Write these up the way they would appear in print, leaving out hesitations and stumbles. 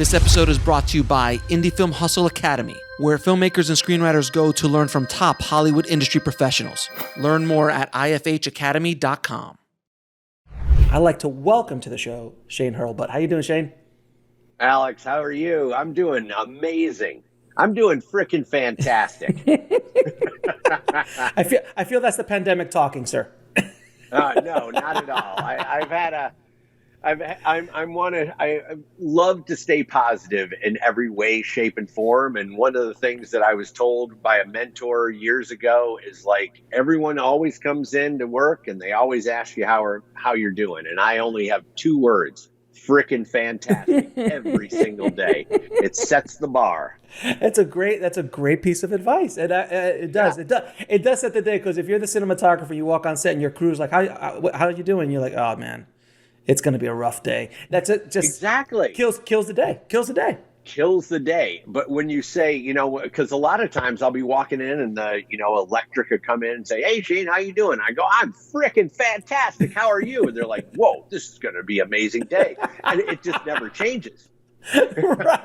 This episode is brought to you by Indie Film Hustle Academy, where filmmakers and screenwriters go to learn from top Hollywood industry professionals. Learn more at ifhacademy.com. I'd like to welcome to the show Shane Hurlbut. How you doing, Shane? Alex, how are you? I'm doing amazing. I'm doing freaking fantastic. I feel that's the pandemic talking, sir. No, not at all. I love to stay positive in every way, shape, and form. And one of the things that I was told by a mentor years ago is like, everyone always comes in to work and they always ask you how you're doing. And I only have two words: frickin' fantastic every single day. It sets the bar. That's a great piece of advice. And it does set the day, because if you're the cinematographer, you walk on set and your crew's like, how are you doing? You're like, oh man, it's going to be a rough day. That's it. Just exactly kills the day. Kills the day. But when you say, because a lot of times I'll be walking in and the, electric would come in and say, "Hey, Shane, how you doing?" I go, "I'm freaking fantastic. How are you?" And they're like, "Whoa, this is going to be an amazing day." And it just never changes. Right.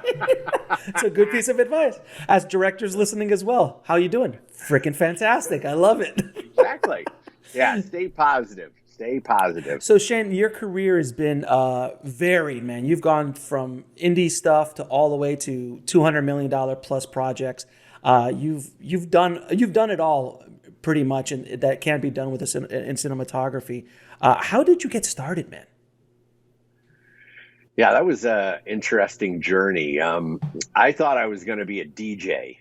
It's a good piece of advice. As directors listening as well, how you doing? Freaking fantastic. I love it. Exactly. Yeah, stay positive. Stay positive. So Shane, your career has been varied, man. You've gone from indie stuff to all the way to $200 million plus projects. You've done it all pretty much, and that can be done with in cinematography. How did you get started, man? Yeah, that was an interesting journey. I thought I was going to be a DJ.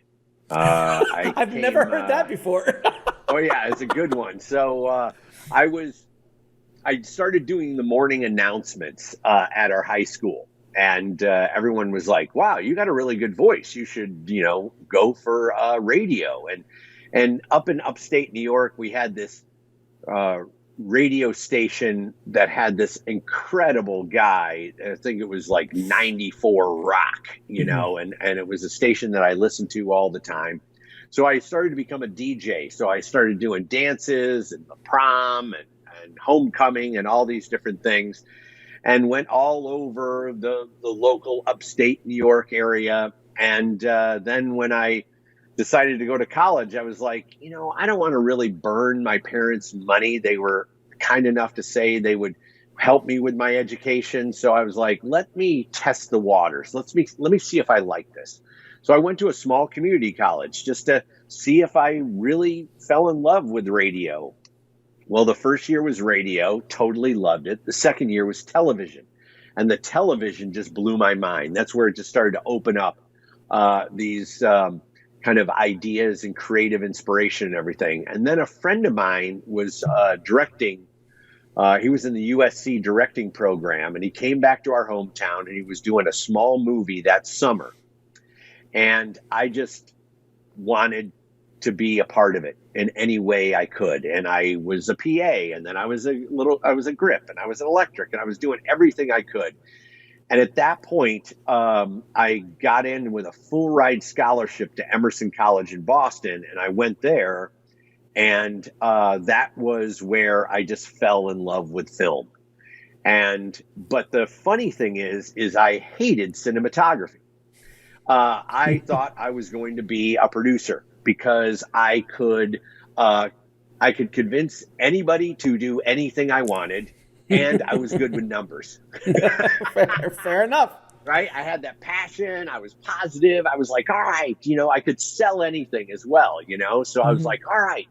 I've never heard that before. Oh yeah, it's a good one. So I started doing the morning announcements at our high school, and everyone was like, "Wow, you got a really good voice. You should, go for radio." And up in upstate New York, we had this radio station that had this incredible guy. I think it was like 94 Rock, and it was a station that I listened to all the time. So I started to become a DJ. So I started doing dances and the prom and homecoming and all these different things, and went all over the local upstate New York area. And then when I decided to go to college, I was like, I don't want to really burn my parents' money. They were kind enough to say they would help me with my education. So I was like, let me test the waters. Let me see if I like this. So I went to a small community college just to see if I really fell in love with radio. Well, the first year was radio, totally loved it. The second year was television, and the television just blew my mind. That's where it just started to open up these kind of ideas and creative inspiration and everything. And then a friend of mine was directing. He was in the USC directing program, and he came back to our hometown, and he was doing a small movie that summer. And I just wanted to be a part of it in any way I could. And I was a PA, and then I was a grip, and I was an electric, and I was doing everything I could. And at that point, I got in with a full ride scholarship to Emerson College in Boston, and I went there. And that was where I just fell in love with film. But the funny thing is I hated cinematography. I thought I was going to be a producer because I could convince anybody to do anything I wanted, and I was good with numbers. Fair enough. Right? I had that passion. I was positive. I was like, all right, I could sell anything as well, So I was like, all right.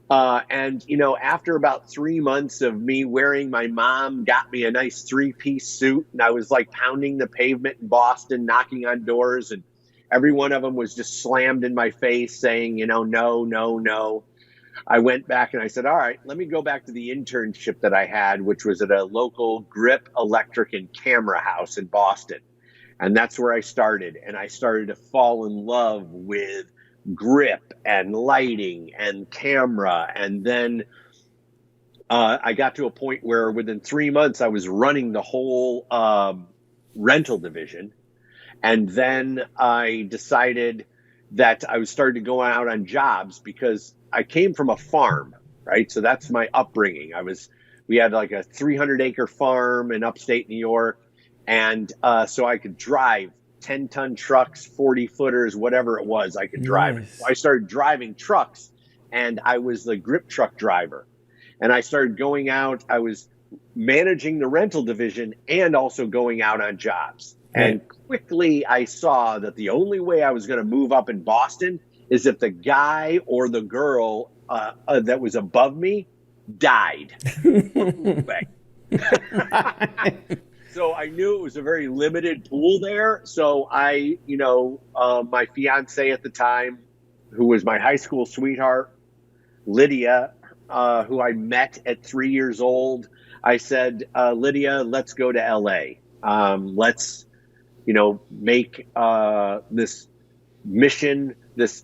After about 3 months of me wearing, my mom got me a nice 3-piece suit, and I was like pounding the pavement in Boston, knocking on doors, and every one of them was just slammed in my face saying, no, no, no. I went back and I said, all right, let me go back to the internship that I had, which was at a local grip, electric, and camera house in Boston. And that's where I started. And I started to fall in love with grip and lighting and camera. And then I got to a point where within 3 months, I was running the whole rental division. And then I decided that I was starting to go out on jobs because I came from a farm, right? So that's my upbringing. We had like a 300-acre farm in upstate New York, And so I could drive 10-ton trucks, 40-footers, whatever it was, I could drive it. So Nice. I started driving trucks, and I was the grip truck driver. And I started going out. I was managing the rental division and also going out on jobs. Right. And quickly I saw that the only way I was going to move up in Boston is if the guy or the girl that was above me died. So I knew it was a very limited pool there. So I, my fiance at the time, who was my high school sweetheart, Lydia, who I met at 3 years old, I said, Lydia, let's go to LA. Let's, make this mission, this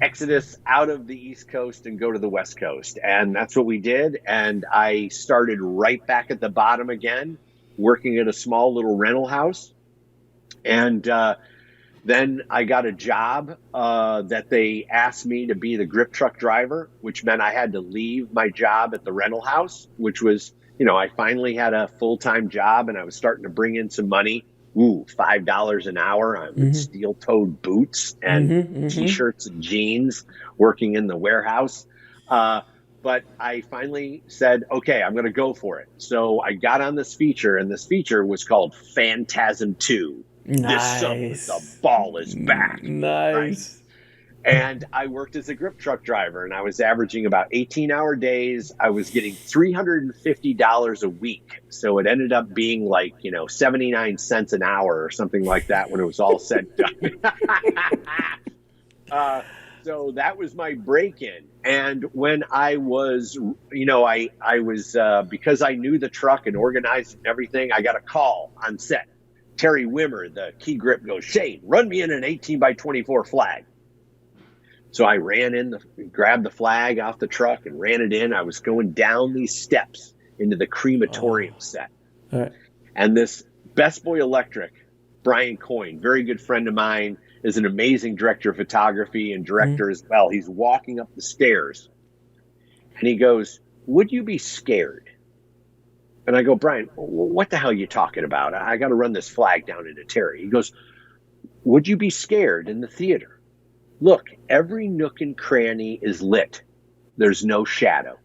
exodus out of the East Coast and go to the West Coast. And that's what we did. And I started right back at the bottom again, working at a small little rental house. And then I got a job that they asked me to be the grip truck driver, which meant I had to leave my job at the rental house, which was, I finally had a full-time job and I was starting to bring in some money. $5 an hour on steel-toed boots and T-shirts and jeans working in the warehouse. But I finally said, okay, I'm going to go for it. So I got on this feature, and this feature was called Phantasm 2. Nice. This summer, the ball is back. Nice. Right? And I worked as a grip truck driver, and I was averaging about 18-hour days. I was getting $350 a week. So it ended up being like, 79 cents an hour or something like that when it was all said and done. So that was my break-in. And when I was, I was, because I knew the truck and organized and everything, I got a call on set. Terry Wimmer, the key grip, goes, Shane, run me in an 18 by 24 flag. So I ran in, grabbed the flag off the truck and ran it in. I was going down these steps into the crematorium set. All right. And this Best Boy Electric, Brian Coyne, very good friend of mine, is an amazing director of photography and director as well. He's walking up the stairs and he goes, would you be scared? And I go, Brian, what the hell are you talking about? I got to run this flag down into Terry. He goes, would you be scared in the theater? Look, every nook and cranny is lit. There's no shadow.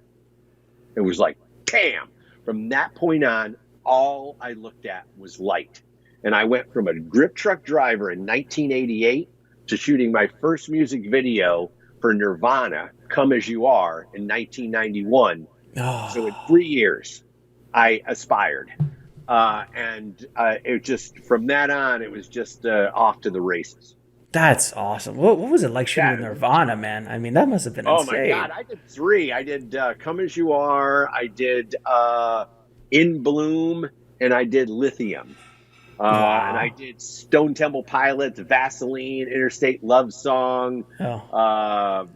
It was like, bam. From that point on, all I looked at was light. And I went from a grip truck driver in 1988 to shooting my first music video for Nirvana, Come As You Are, in 1991. Oh. So in 3 years, I aspired. And it just, from that on, it was just off to the races. That's awesome. What was it like shooting with Nirvana, man? I mean, that must have been insane. Oh my God, I did 3. I did Come As You Are, I did In Bloom, and I did Lithium. Wow. And I did Stone Temple Pilots, Vaseline, Interstate Love Song. Oh.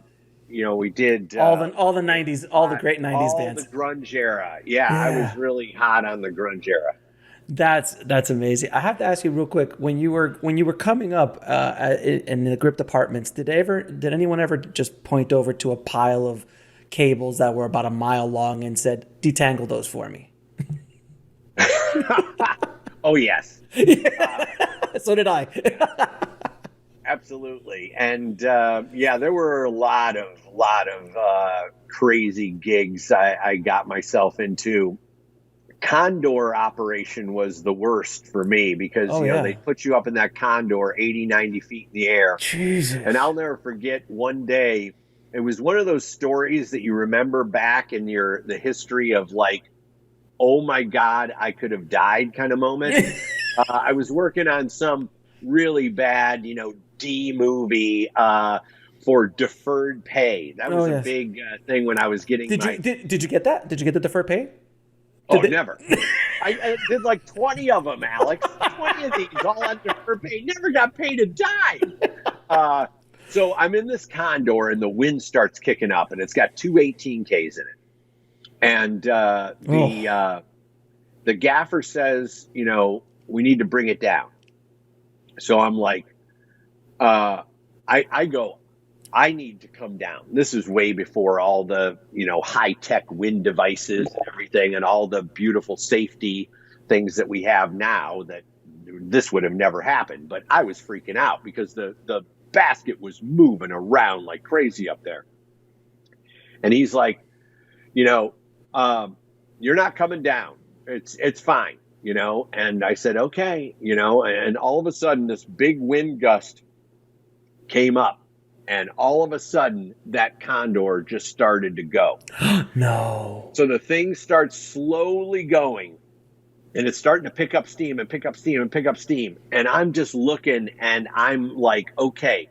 We did all the 90s, all the great 90s bands. All the grunge era. Yeah, I was really hot on the grunge era. That's amazing. I have to ask you real quick, when you were coming up in the grip departments, did anyone ever just point over to a pile of cables that were about a mile long and said, detangle those for me? Oh yes. So did I. Absolutely. And there were a lot of crazy gigs I got myself into. Condor operation was the worst for me because they put you up in that Condor 80, 90 feet in the air. Jesus. And I'll never forget one day, it was one of those stories that you remember back in the history of like, oh my God, I could have died kind of moment. I was working on some really bad, D movie for deferred pay. That was a big thing when I was getting Did you get that? Did you get the deferred pay? Never. I did like 20 of them, Alex. 20 of these, all on deferred pay. Never got paid a dime. So I'm in this Condor, and the wind starts kicking up, and it's got 2 18Ks in it. And the gaffer says, we need to bring it down. So I'm like, I go, I need to come down. This is way before all the, high-tech wind devices and everything and all the beautiful safety things that we have now that this would have never happened, but I was freaking out because the basket was moving around like crazy up there. And he's like, you're not coming down. It's fine, And I said, okay, and all of a sudden this big wind gust came up, and all of a sudden that condor just started to go. No. So the thing starts slowly going, and it's starting to pick up steam and pick up steam and pick up steam. And I'm just looking, and I'm like, okay,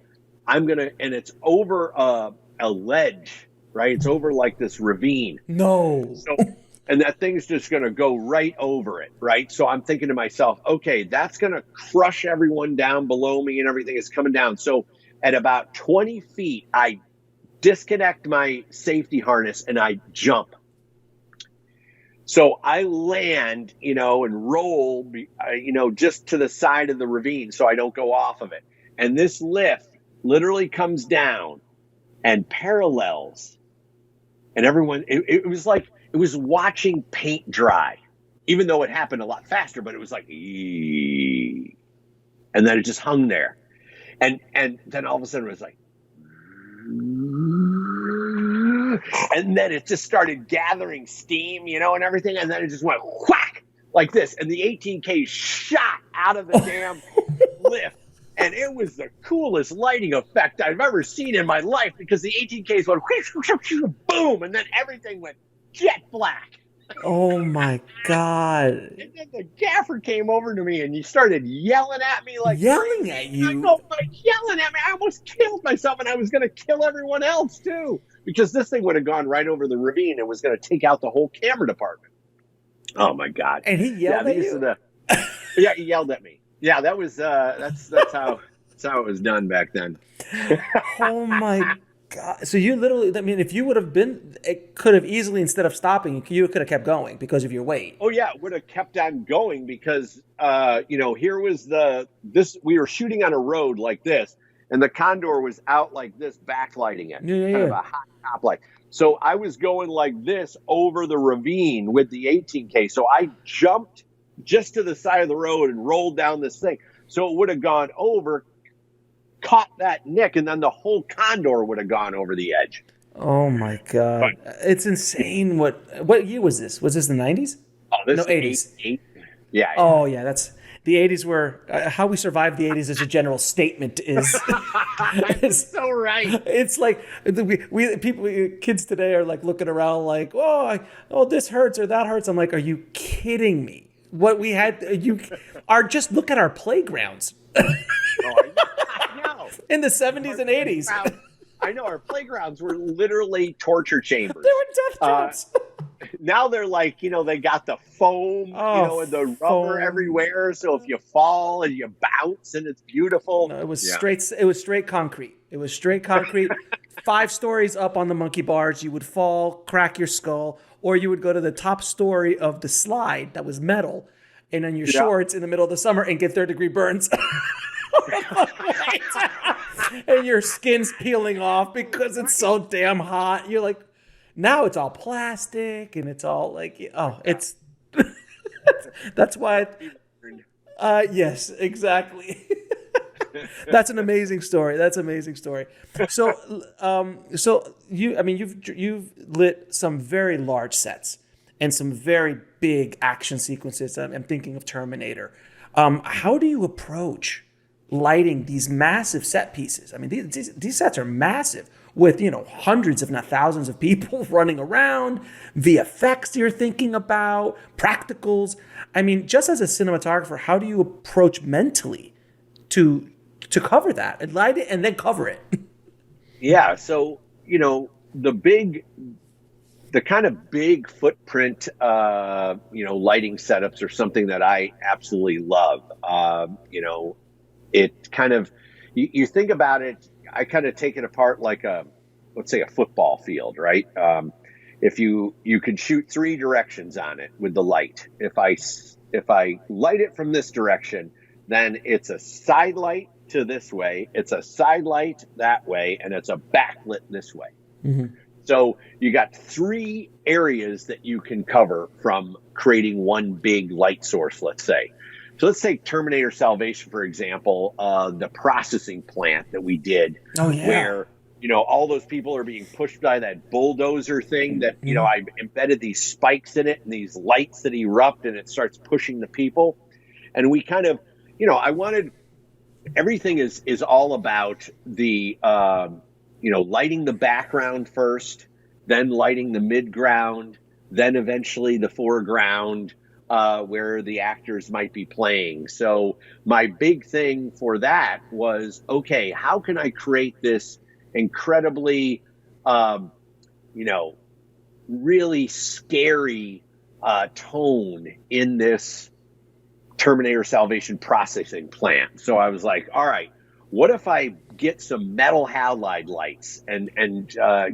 and it's over a ledge, right? It's over like this ravine. No. And that thing's just going to go right over it, right? So I'm thinking to myself, okay, that's going to crush everyone down below me, and everything is coming down. So at about 20 feet, I disconnect my safety harness and I jump. So I land, and roll, just to the side of the ravine so I don't go off of it. And this lift literally comes down and parallels. And everyone, it was like, it was watching paint dry, even though it happened a lot faster, but it was like, and then it just hung there. And then all of a sudden it was like, and then it just started gathering steam, and everything. And then it just went whack like this. And the 18K shot out of the damn lift. And it was the coolest lighting effect I've ever seen in my life, because the 18Ks went boom, and then everything went jet black. Oh my God. And then the gaffer came over to me and he started yelling at me like Yelling crazy. at you? I know, like yelling at me. I almost killed myself, and I was going to kill everyone else too, because this thing would have gone right over the ravine and was going to take out the whole camera department. Oh my God. And he yelled at you? Yeah, he yelled at me. Yeah, that was that's how it was done back then. Oh my God. So you literally, I mean, if you would have been, it could have easily, instead of stopping, you could have kept going because of your weight. Oh yeah, it would have kept on going because, here was we were shooting on a road like this, and the condor was out like this, backlighting it, kind of a hot top light. So I was going like this over the ravine with the 18K. So I jumped just to the side of the road and rolled down this thing. So it would have gone over, caught that nick, and then the whole condor would have gone over the edge. Oh my God. It's insane. What year was this? Was this the 90s? Oh, this no, is 80s. Yeah. Oh yeah, that's the 80s were how we survived the 80s as a general statement is That's so right. It's like kids today are like looking around like, this hurts or that hurts. I'm like, are you kidding me? What we had, just look at our playgrounds. I know. In the 70s and 80s. I know, our playgrounds were literally torture chambers. They were death traps. Now they're like, they got the foam, and the rubber everywhere. So if you fall and you bounce, and it's beautiful. No, it was straight concrete. It was straight concrete. 5 stories up on the monkey bars, you would fall, crack your skull, or you would go to the top story of the slide that was metal, and on your shorts in the middle of the summer and get 3rd-degree burns. And your skin's peeling off because it's so damn hot. You're like, now it's all plastic and it's all like, it's that's why. Yes, exactly. That's an amazing story. So you've lit some very large sets and some very big action sequences. I'm thinking of Terminator. How do you approach lighting these massive set pieces? I mean, these sets are massive with, hundreds, if not thousands of people running around, VFX you're thinking about, practicals. I mean, just as a cinematographer, how do you approach mentally to cover that and light it and then cover it? Yeah. So, the kind of big footprint, lighting setups are something that I absolutely love. It kind of, you think about it, I kind of take it apart like let's say a football field, right? If you could shoot 3 directions on it with the light. If I light it from this direction, then it's a side light to this way, it's a side light that way, and it's a backlit this way. Mm-hmm. So you got 3 areas that you can cover from creating one big light source, let's say. So let's take Terminator Salvation, for example, the processing plant that we did, Oh yeah. where, all those people are being pushed by that bulldozer thing that, I embedded these spikes in it and these lights that erupt and it starts pushing the people. And we kind of, I wanted, everything is all about the, lighting the background first, then lighting the midground, then eventually the foreground, where the actors might be playing. So my big thing for that was, okay, how can I create this incredibly, um, you know, really scary tone in this Terminator Salvation processing plant? So I was like, all right, what if I get some metal halide lights and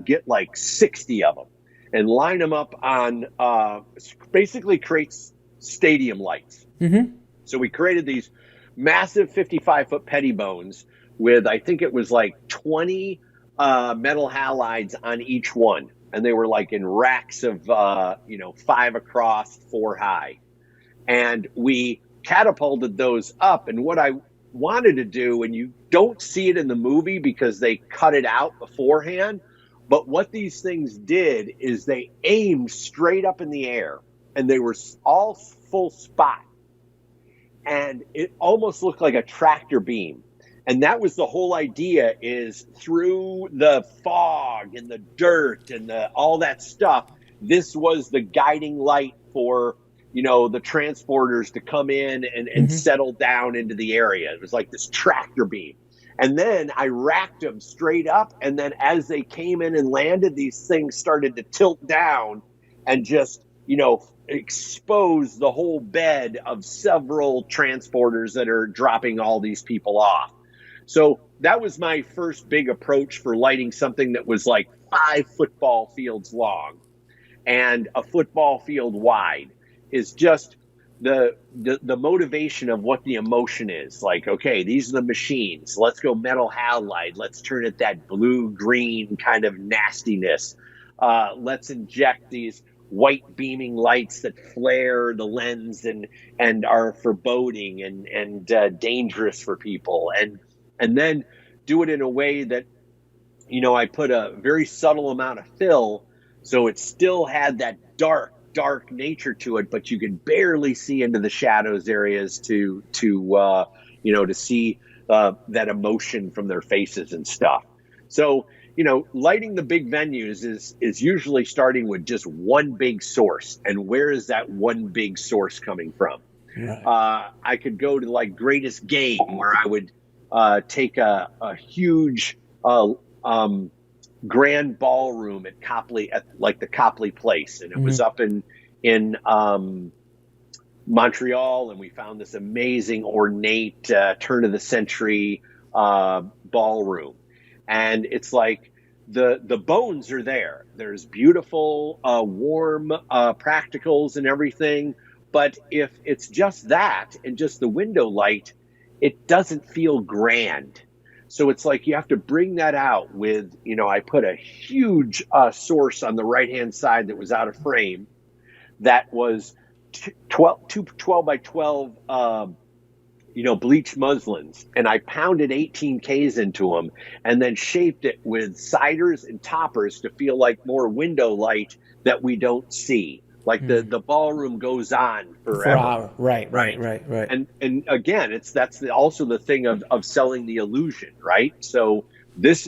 get like 60 of them and line them up on basically creates stadium lights. Mm-hmm. So we created these massive 55-foot pettibones with, I think it was like 20 metal halides on each one. And they were like in racks of, 5 across, 4 high. And we catapulted those up. And what I wanted to do, and you don't see it in the movie because they cut it out beforehand, but what these things did is they aimed straight up in the air and they were all full spot. And it almost looked like a tractor beam. And that was the whole idea, is through the fog and the dirt and all that stuff, this was the guiding light for, the transporters to come in and settle down into the area. It was like this tractor beam. And then I racked them straight up. And then as they came in and landed, these things started to tilt down and just, expose the whole bed of several transporters that are dropping all these people off. So that was my first big approach for lighting something that was like 5 football fields long and a football field wide, is just the motivation of what the emotion is. Like, okay, these are the machines. Let's go metal halide. Let's turn it that blue-green kind of nastiness. Let's inject these white beaming lights that flare the lens and are foreboding and dangerous for people. And then do it in a way that, I put a very subtle amount of fill, so it still had that dark nature to it, but you could barely see into the shadows areas to see that emotion from their faces and stuff. So, lighting the big venues is usually starting with just one big source. And where is that one big source coming from? Right. I could go to like Greatest Game, where I would take a huge grand ballroom at Copley, at like the Copley Place, and it was up in Montreal, and we found this amazing ornate turn of the century ballroom. And it's like the bones are there. There's beautiful, warm practicals and everything. But if it's just that and just the window light, it doesn't feel grand. So it's like you have to bring that out with, I put a huge source on the right-hand side that was out of frame that was 12 by 12 bleached muslins, and I pounded 18Ks into them and then shaped it with siders and toppers to feel like more window light that we don't see. Like the ballroom goes on forever. Right. And again, that's also the thing of selling the illusion, right? So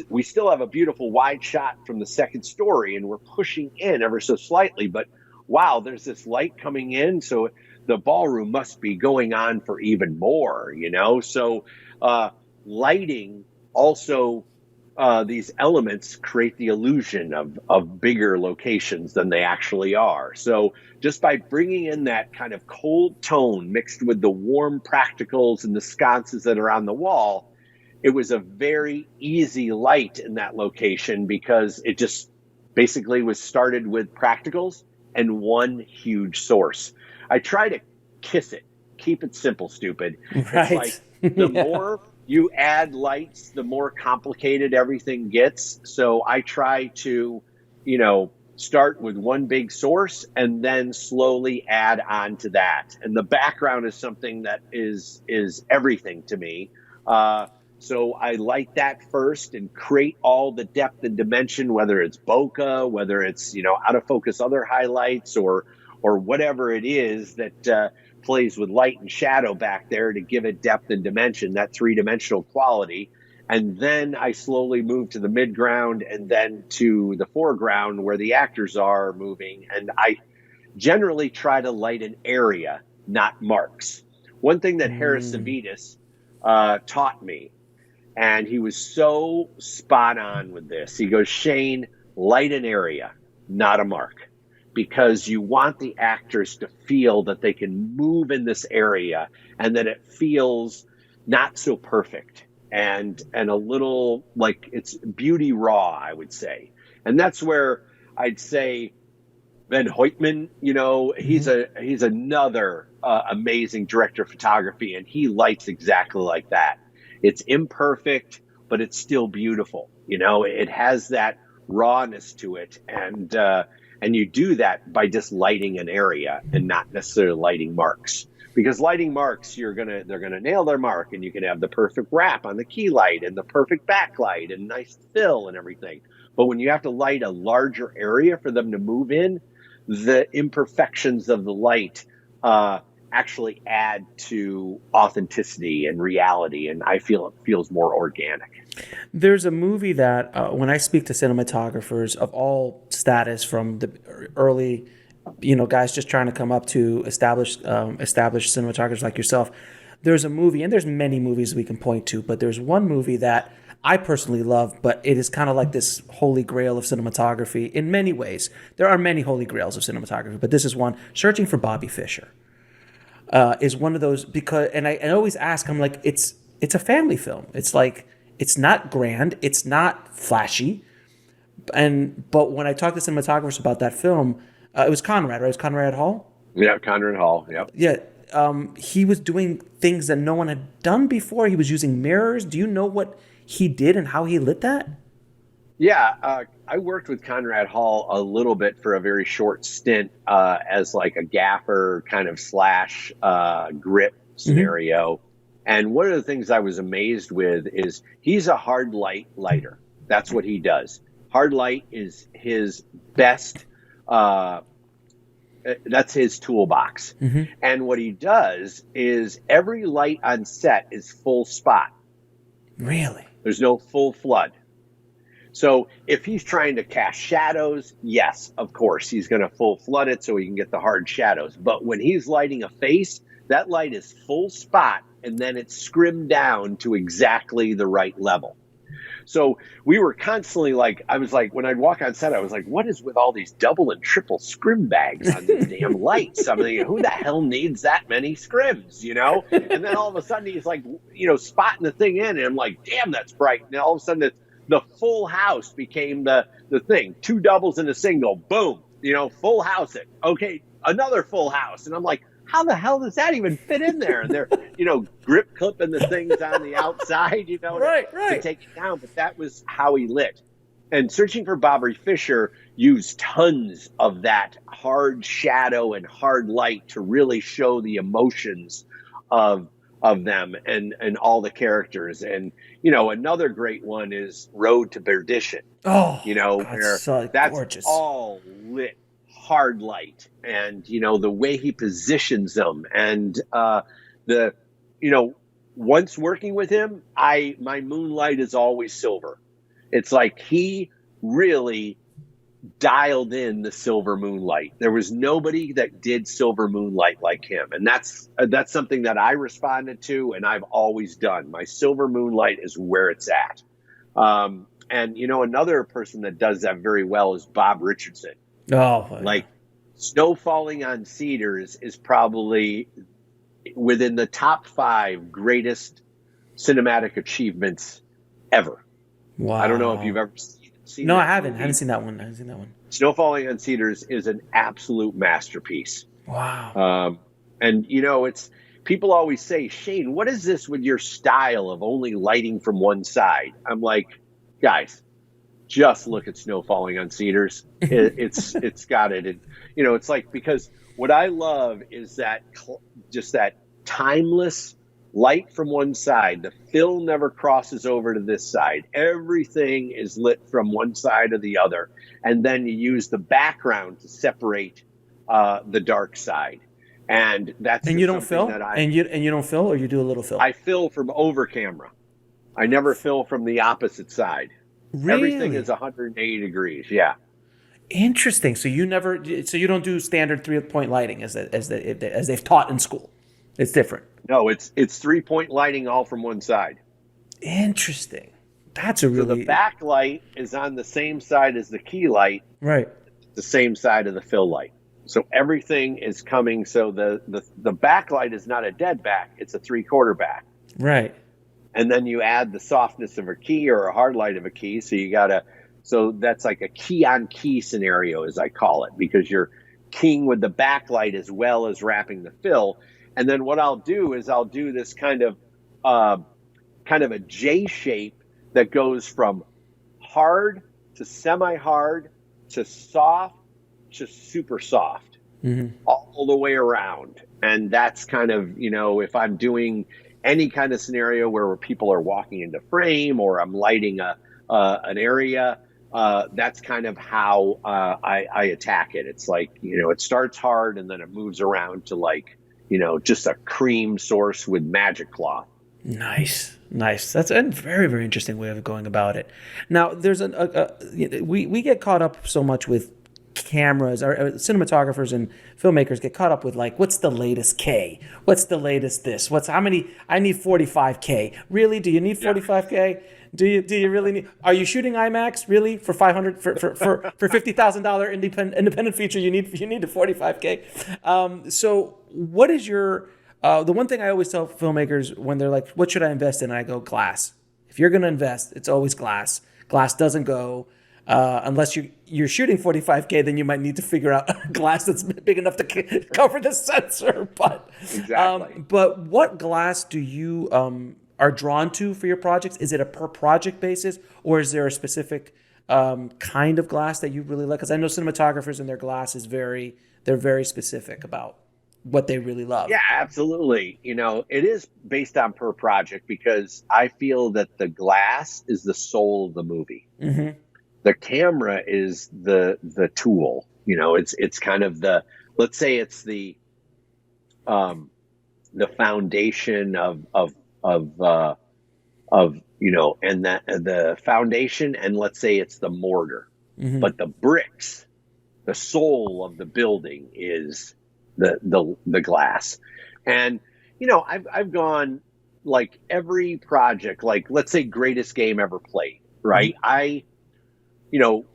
we still have a beautiful wide shot from the second story, and we're pushing in ever so slightly, but wow, there's this light coming in, so the ballroom must be going on for even more, So lighting also, these elements create the illusion of bigger locations than they actually are. So just by bringing in that kind of cold tone mixed with the warm practicals and the sconces that are on the wall, it was a very easy light in that location because it just basically was started with practicals and one huge source. I try to kiss it. Keep it simple, stupid. Right. It's like the more you add lights, the more complicated everything gets. So I try to, start with one big source and then slowly add on to that. And the background is something that is everything to me. So I light that first and create all the depth and dimension, whether it's bokeh, whether it's, out of focus other highlights, or whatever it is that plays with light and shadow back there to give it depth and dimension, that three-dimensional quality. And then I slowly move to the midground and then to the foreground where the actors are moving. And I generally try to light an area, not marks. One thing that Harris Savides taught me, and he was so spot on with this. He goes, Shane, light an area, not a mark, because you want the actors to feel that they can move in this area and that it feels not so perfect and a little like it's beauty raw, I would say. And that's where I'd say Ben Hoytman, he's another amazing director of photography, and he lights exactly like that. It's imperfect, but it's still beautiful. It has that rawness to it, and you do that by just lighting an area and not necessarily lighting marks. Because lighting marks, they're gonna nail their mark, and you can have the perfect wrap on the key light and the perfect backlight and nice fill and everything. But when you have to light a larger area for them to move in, the imperfections of the light actually add to authenticity and reality, and I feel it feels more organic. There's a movie that when I speak to cinematographers of all status, from the early, guys just trying to come up to established cinematographers like yourself, there's a movie, and there's many movies we can point to, but there's one movie that I personally love, but it is kind of like this holy grail of cinematography in many ways. There are many holy grails of cinematography, but this is one. Searching for Bobby Fischer is one of those, because, and I always ask, I'm like, it's a family film. It's like, it's not grand, it's not flashy, but when I talk to cinematographers about that film, it was Conrad, right? It was Conrad Hall. Yeah, Conrad Hall. Yep. Yeah. He was doing things that no one had done before. He was using mirrors. Do you know what he did and how he lit that? Yeah, I worked with Conrad Hall a little bit for a very short stint as like a gaffer kind of slash grip scenario. And one of the things I was amazed with is he's a hard light lighter. That's what he does. Hard light is his best. That's his toolbox. And what he does is every light on set is full spot. Really? There's no full flood. So if he's trying to cast shadows, yes, of course, he's going to full flood it so he can get the hard shadows. But when he's lighting a face, that light is full spot, and then it's scrimmed down to exactly the right level. So we were constantly I was like, when I'd walk on set, I was like, what is with all these double and triple scrim bags on these damn lights? I'm thinking, who the hell needs that many scrims, And then all of a sudden he's like, spotting the thing in, and I'm like, damn, that's bright. And all of a sudden the full house became the thing. Two doubles and a single, boom, full house it. Okay, another full house. And I'm like, how the hell does that even fit in there? And they're, grip clipping the things on the outside, right. to take it down. But that was how he lit. And Searching for Bobby Fischer used tons of that hard shadow and hard light to really show the emotions of them and all the characters. And, another great one is Road to Perdition. Oh, where so that's gorgeous. all lit hard light, and the way he positions them, and once working with him, my moonlight is always silver. It's like he really dialed in the silver moonlight. There was nobody that did silver moonlight like him, and that's something that I responded to, and I've always done. My silver moonlight is where it's at. And another person that does that very well is Bob Richardson. Oh, like Snow Falling on Cedars is probably within the top 5 greatest cinematic achievements ever. Wow. I don't know if you've ever seen No, that I haven't. movie. I haven't seen that one. Snow Falling on Cedars is an absolute masterpiece. Wow. And it's people always say, Shane, what is this with your style of only lighting from one side? I'm like, guys, just look at snow falling on cedars. It's got it. And, it's like, because what I love is that just that timeless light from one side. The fill never crosses over to this side. Everything is lit from one side or the other. And then you use the background to separate the dark side. And that's And you don't fill? that And you don't fill, or you do a little fill? I fill from over camera. I never fill from the opposite side. Really? Everything is 180 degrees. Yeah. Interesting. So you don't do standard 3-point lighting as they've taught in school. It's different. No, it's 3-point lighting all from one side. Interesting. That's a really... So the backlight is on the same side as the key light. Right. The same side of the fill light. So everything is coming. So the backlight is not a dead back. It's a 3/4 back. Right. And then you add the softness of a key or a hard light of a key. So that's like a key on key scenario, as I call it, because you're keying with the backlight as well as wrapping the fill. And then what I'll do is I'll do this kind of a J shape that goes from hard to semi-hard to soft to super soft, all the way around. And that's kind of, if I'm doing any kind of scenario where people are walking into frame or I'm lighting an area, that's kind of how I attack it. It's like, it starts hard and then it moves around to like, just a cream source with magic cloth. Nice. That's a very, very interesting way of going about it. Now, there's we get caught up so much with cameras. Our cinematographers and filmmakers get caught up with like, what's the latest K? What's the latest this? How many? I need 45K. Really? Do you need 45K? Do you really need? Are you shooting IMAX really for $500 for $50,000 independent feature? You need the 45K. So what is your the one thing I always tell filmmakers when they're like, what should I invest in? And I go, glass. If you're going to invest, it's always glass. Glass doesn't go unless you're shooting 45K. Then you might need to figure out glass that's big enough to cover the sensor. But exactly. But what glass do you are drawn to for your projects? Is it a per project basis, or is there a specific kind of glass that you really like? Because I know cinematographers and their glass is they're very specific about what they really love. Yeah, absolutely. It is based on per project because I feel that the glass is the soul of the movie. Mm-hmm. The camera is the tool. It's kind of let's say it's the foundation of and that the foundation, and let's say it's the mortar, but the bricks, the soul of the building is the glass. And I've gone like every project, like let's say greatest game ever played, right?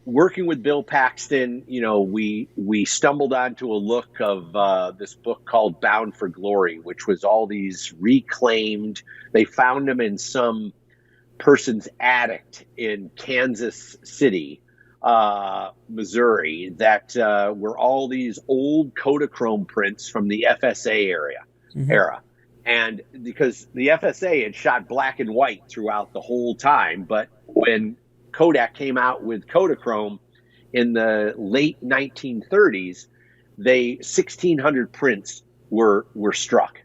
Working with Bill Paxton, we stumbled onto a look of this book called Bound for Glory, which was all these reclaimed. They found them in some person's attic in Kansas City, Missouri, that were all these old Kodachrome prints from the FSA era. And because the FSA had shot black and white throughout the whole time, but when Kodak came out with Kodachrome in the late 1930s, 1,600 prints were struck.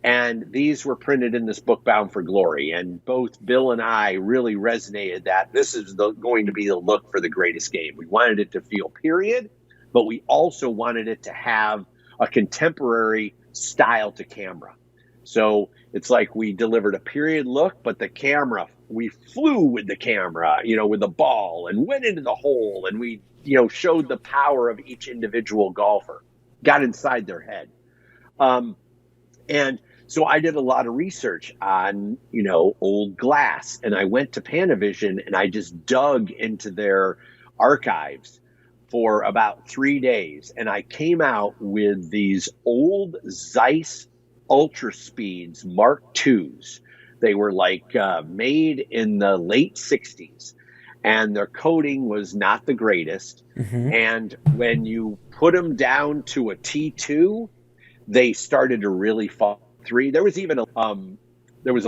And these were printed in this book, Bound for Glory. And both Bill and I really resonated that this is going to be the look for the greatest game. We wanted it to feel period, but we also wanted it to have a contemporary style to camera. So it's like we delivered a period look, but the camera, we flew with the camera, with the ball and went into the hole, and we, showed the power of each individual golfer, got inside their head. And so I did a lot of research on, old glass, and I went to Panavision and I just dug into their archives for about 3 days. And I came out with these old Zeiss Ultra Speeds Mark IIs. They were like made in the late 60s, and their coating was not the greatest. And when you put them down to a T2, they started to really fall. There was even a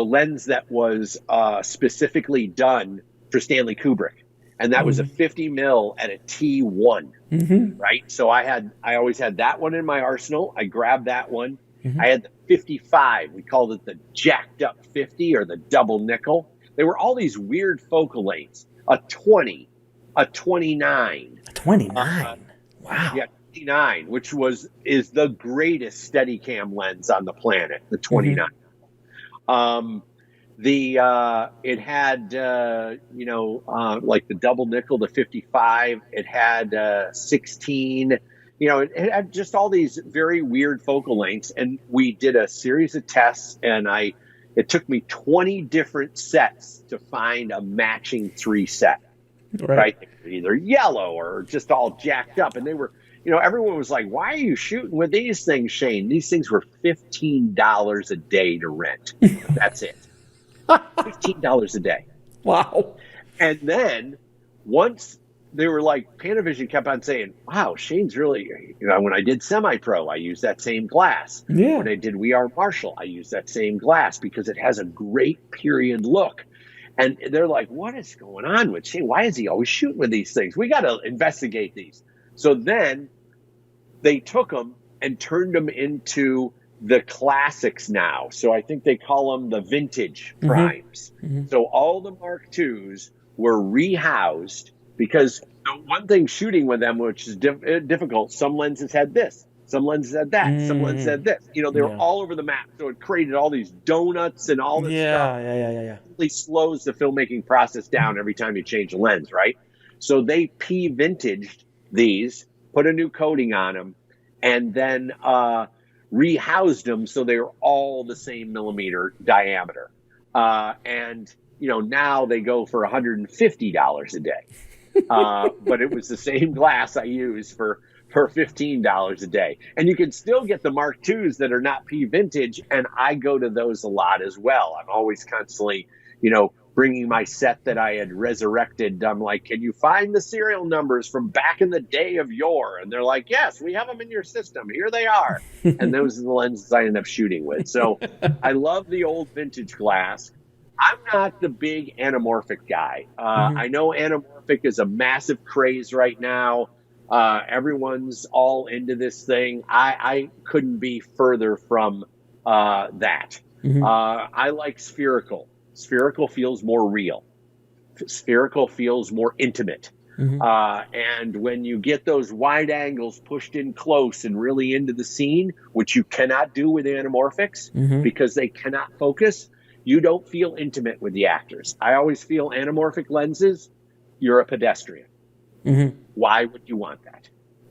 lens that was specifically done for Stanley Kubrick, and that was a 50 mil at a T1, right? So I always had that one in my arsenal. I grabbed that one. I had the 55. We called it the jacked up 50 or the double nickel. They were all these weird focal lengths. A 20, a 29. 29. Wow. Yeah, 29, which is the greatest Steadicam lens on the planet, the 29. It had like the double nickel, the 55. It had 16. It had just all these very weird focal lengths, and we did a series of tests, and it took me 20 different sets to find a matching 3 set. Right? Either yellow or just all jacked up, and they were. Everyone was like, "Why are you shooting with these things, Shane?" These things were $15 a day to rent. That's it. $15 a day. Wow. And then once they were like, Panavision kept on saying, wow, Shane's really, when I did semi-pro, I used that same glass. Yeah. When I did We Are Marshall, I used that same glass because it has a great period look. And they're like, what is going on with Shane? Why is he always shooting with these things? We got to investigate these. So then they took them and turned them into the classics now. So I think they call them the vintage primes. So all the Mark IIs were rehoused because the one thing shooting with them, which is difficult, some lenses had this, some lenses had that, some lenses had this. They were all over the map. So it created all these donuts and all this stuff. Yeah. It really slows the filmmaking process down every time you change a lens, right? So they P-vintaged these, put a new coating on them, and then rehoused them so they were all the same millimeter diameter. And now they go for $150 a day. But it was the same glass I used for $15 a day. And you can still get the Mark IIs that are not P vintage, and I go to those a lot as well. I'm always constantly, bringing my set that I had resurrected. I'm like, can you find the serial numbers from back in the day of yore? And they're like, yes, we have them in your system. Here they are. And those are the lenses I end up shooting with. So I love the old vintage glass. I'm not the big anamorphic guy. I know anamorphic is a massive craze right now. Everyone's all into this thing. I couldn't be further from that. I like spherical. Spherical feels more real. Spherical feels more intimate. And when you get those wide angles pushed in close and really into the scene, which you cannot do with anamorphics because they cannot focus, you don't feel intimate with the actors. I always feel anamorphic lenses, you're a pedestrian. Why would you want that?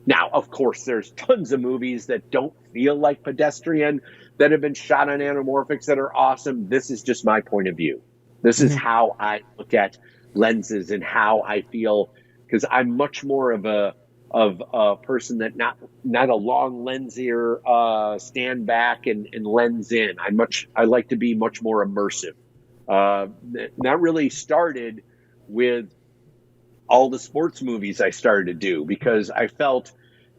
Now, of course, there's tons of movies that don't feel like pedestrian that have been shot on anamorphics that are awesome. This is just my point of view. This is how I look at lenses and how I feel, because I'm much more of a person that not a long lensier, stand back and lens in. I like to be much more immersive. That really started with all the sports movies I started to do, because I felt,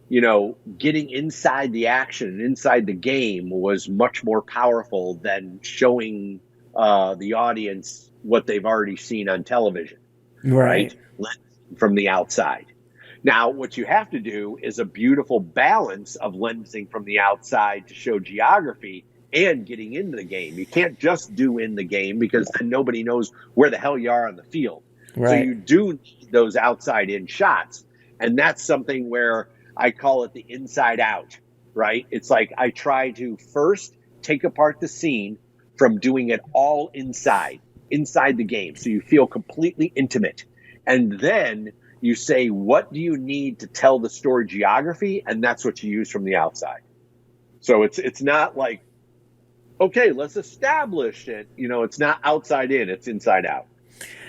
getting inside the action and inside the game was much more powerful than showing the audience what they've already seen on television, right? From the outside. Now, what you have to do is a beautiful balance of lensing from the outside to show geography and getting into the game. You can't just do in the game, because then nobody knows where the hell you are on the field. So you do need those outside in shots. And that's something where I call it the inside out, right? It's like I try to first take apart the scene from doing it all inside the game. So you feel completely intimate. And then you say, what do you need to tell the story geography? And that's what you use from the outside. So it's not like, okay, let's establish it. It's not outside in, it's inside out.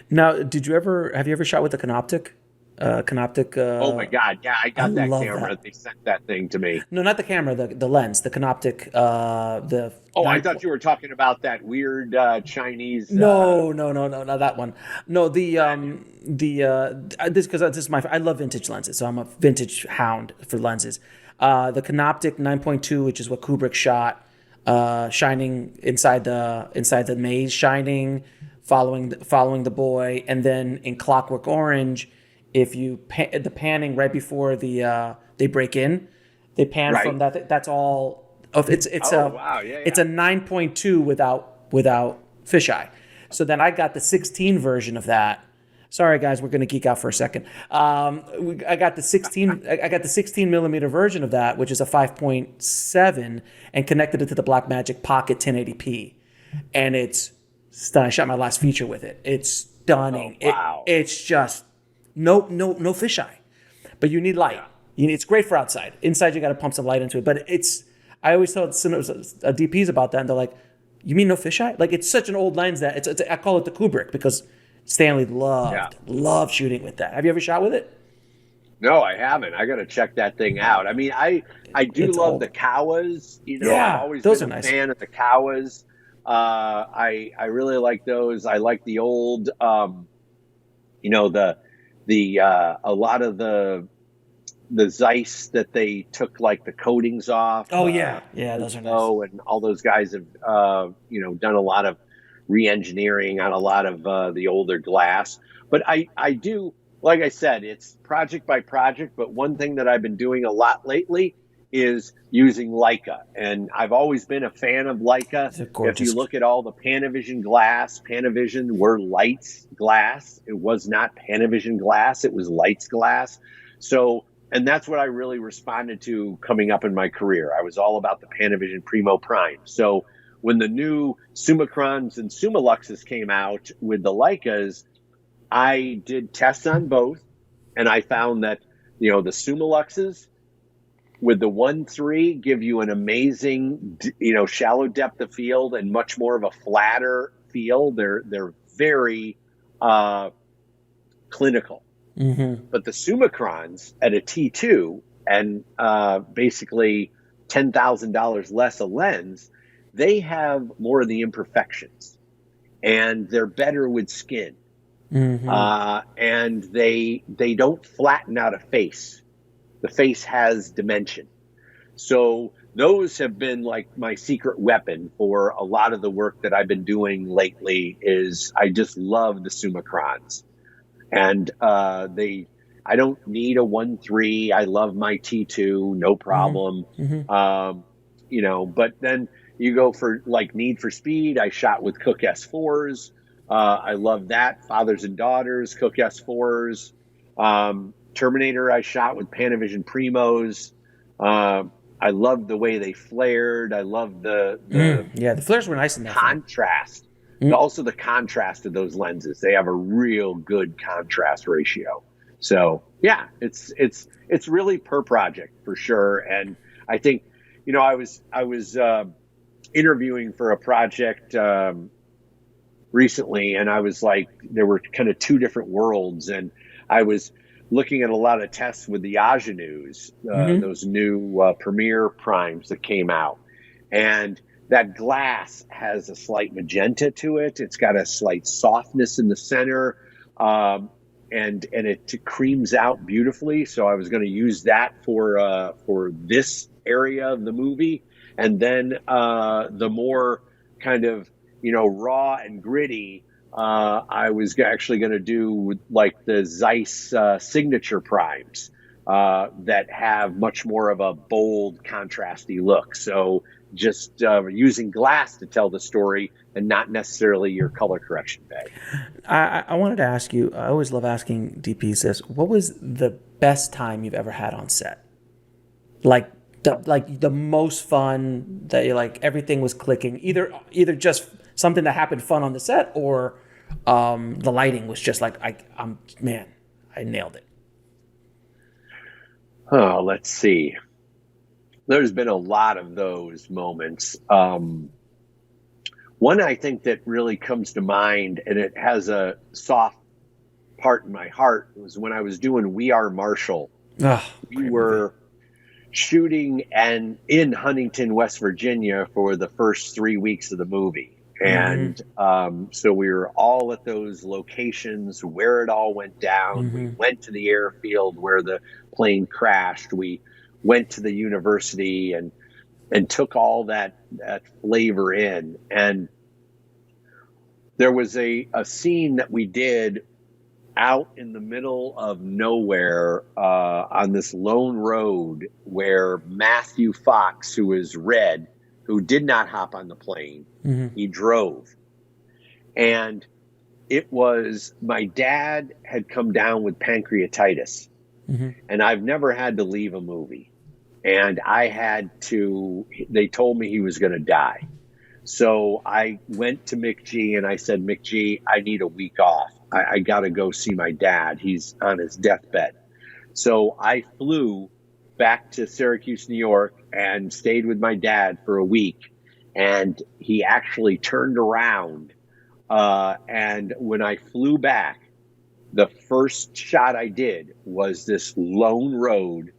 Now, have you ever shot with a canoptic? Oh my God. Yeah, I got that camera. That. They sent that thing to me. No, not the camera, the lens, the canoptic, I thought you were talking about that weird Chinese. No, not that one. No, I love vintage lenses, so I'm a vintage hound for lenses. The canoptic 9.2, which is what Kubrick shot, shining inside the maze, shining following the boy, and then in Clockwork Orange, if you the panning right before they break in, they pan from Right. that. That's all. Of it's Oh, a wow. Yeah, it's yeah. a 9.2 without fisheye. So then I got the 16 version of that. Sorry guys, we're gonna geek out for a second. I got the 16. I got the 16 millimeter version of that, which is a 5.7, and connected it to the Blackmagic Pocket 1080p, and it's stunning. I shot my last feature with it. It's Oh, stunning. wow. It's just no fisheye, but you need light. Yeah. It's great for outside. Inside, you got to pump some light into it. But it's I always tell DPs about that, and they're like, "You mean no fisheye? Like it's such an old lens that it's I call it the Kubrick because Stanley Yeah. loved shooting with that. Have you ever shot with it? No, I haven't. I got to check that thing out. I mean, I do It's love the old. Kawas. I've Yeah, always those been are a nice. fan of the Kawas. I really like those. I like the old, the a lot of the Zeiss that they took like the coatings off. Oh yeah, those are nice. And all those guys have done a lot of re-engineering on a lot of the older glass. But I do, like I said, it's project by project. But one thing that I've been doing a lot lately is using Leica, and I've always been a fan of Leica. They're If you gorgeous. look at all the Panavision glass, Panavision were lights glass. It was not Panavision glass; it was lights glass. So, and that's what I really responded to coming up in my career. I was all about the Panavision Primo Prime. So when the new Summicrons and Summoluxes came out with the Leicas, I did tests on both, and I found that the Summoluxes with the 1.3 give you an amazing shallow depth of field and much more of a flatter feel. They're very clinical. Mm-hmm. But the Summicrons at a T2 and basically $10,000 less a lens, they have more of the imperfections, and they're better with skin. Mm-hmm. And they don't flatten out a face. The face has dimension. So those have been like my secret weapon for a lot of the work that I've been doing lately. Is I just love the Summicrons, and I don't need a 1.3. I love my T2, no problem. Mm-hmm. Mm-hmm. But then you go for like Need for Speed. I shot with Cook S4s. I love that. Fathers and Daughters, Cook S4s. Terminator, I shot with Panavision Primos. I loved the way they flared. I loved the Yeah, the flares were nice in that film. contrast. Mm. Also, the contrast of those lenses. They have a real good contrast ratio. So yeah, it's really per project for sure. And I think, I was interviewing for a project recently, and I was like, there were kind of two different worlds, and I was looking at a lot of tests with the Agenus, Mm-hmm. those new Premiere primes that came out, and that glass has a slight magenta to it. It's got a slight softness in the center, and it creams out beautifully. So I was going to use that for this area of the movie, and then the more kind of raw and gritty. I was actually going to do like the Zeiss signature primes that have much more of a bold, contrasty look. So just using glass to tell the story and not necessarily your color correction bag. I wanted to ask you. I always love asking DPs this. What was the best time you've ever had on set? Like the most fun that you like everything was clicking. Either just something that happened fun on the set, or the lighting was just like I nailed it. Oh, let's see. There's been a lot of those moments. One I think that really comes to mind, and it has a soft part in my heart, was when I was doing We Are Marshall. Oh, We great movie. were shooting and in Huntington, West Virginia for the first 3 weeks of the movie. And Mm-hmm. so we were all at those locations where it all went down. We Mm-hmm. went to the airfield where the plane crashed. We went to the university and took all that flavor in. And there was a scene that we did out in the middle of nowhere on this lone road where Matthew Fox, who is Red, who did not hop on the plane, he drove. And it was, my dad had come down with pancreatitis, and I've never had to leave a movie. And they told me he was going to die. So I went to McG and I said, McG, I need a week off. I got to go see my dad. He's on his deathbed. So I flew back to Syracuse, New York, and stayed with my dad for a week. And he actually turned around. And when I flew back, the first shot I did was this lone road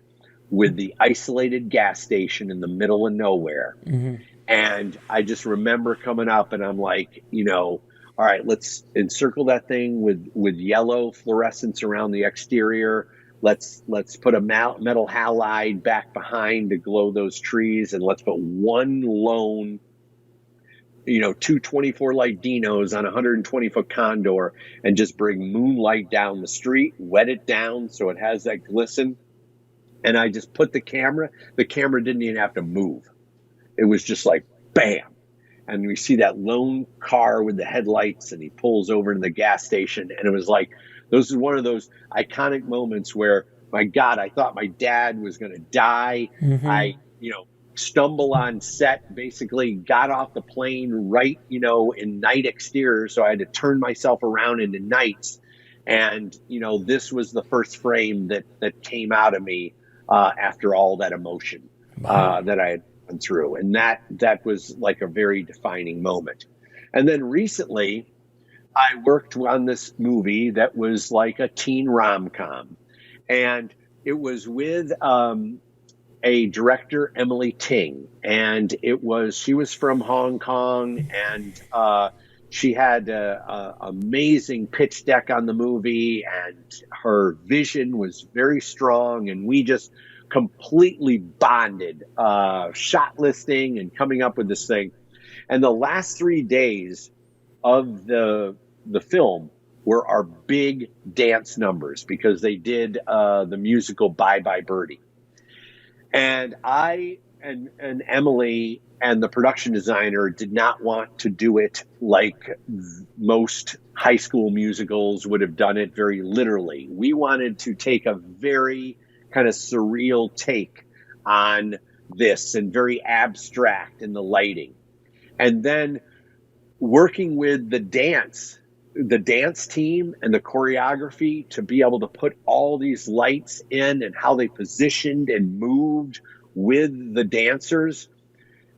with the isolated gas station in the middle of nowhere. And I just remember coming up and I'm like, all right, let's encircle that thing with yellow fluorescence around the exterior. Let's put a metal halide back behind to glow those trees. And let's put one lone, two 24 light Dinos on a 120-foot condor and just bring moonlight down the street, wet it down so it has that glisten. And I just put the camera didn't even have to move. It was just like, bam. And we see that lone car with the headlights and he pulls over to the gas station. And it was like, those is one of those iconic moments where, my God, I thought my dad was going to die. I, stumble on set, basically got off the plane right, in night exterior. So I had to turn myself around into nights. And, this was the first frame that came out of me after all that emotion that I had gone through. And that was like a very defining moment. And then recently, I worked on this movie that was like a teen rom-com. And it was with a director, Emily Ting. And she was from Hong Kong, and she had an amazing pitch deck on the movie, and her vision was very strong. And we just completely bonded, shot listing and coming up with this thing. And the last 3 days of the film were our big dance numbers, because they did the musical Bye Bye Birdie. And I and Emily and the production designer did not want to do it like most high school musicals would have done it, very literally. We wanted to take a very kind of surreal take on this, and very abstract in the lighting. And then working with the dance team and the choreography to be able to put all these lights in and how they positioned and moved with the dancers.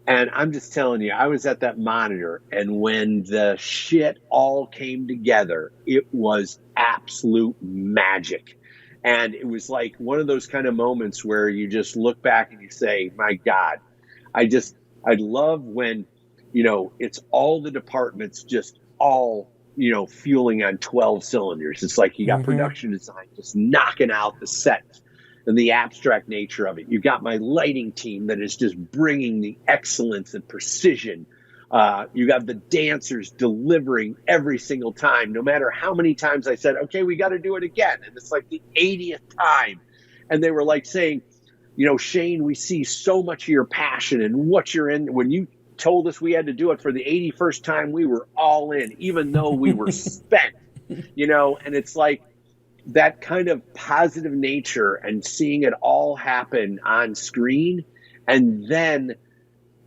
And I'm just telling you, I was at that monitor, and when the shit all came together, it was absolute magic. And it was like one of those kind of moments where you just look back and you say, my God, I love when, it's all the departments just all, fueling on 12 cylinders. It's like you got production design just knocking out the set and the abstract nature of it. You got my lighting team that is just bringing the excellence and precision. You got the dancers delivering every single time, no matter how many times I said, okay, we got to do it again. And it's like the 80th time. And they were like saying, Shane, we see so much of your passion and what you're in. When you told us we had to do it for the 81st time, we were all in, even though we were spent, and it's like that kind of positive nature and seeing it all happen on screen. And then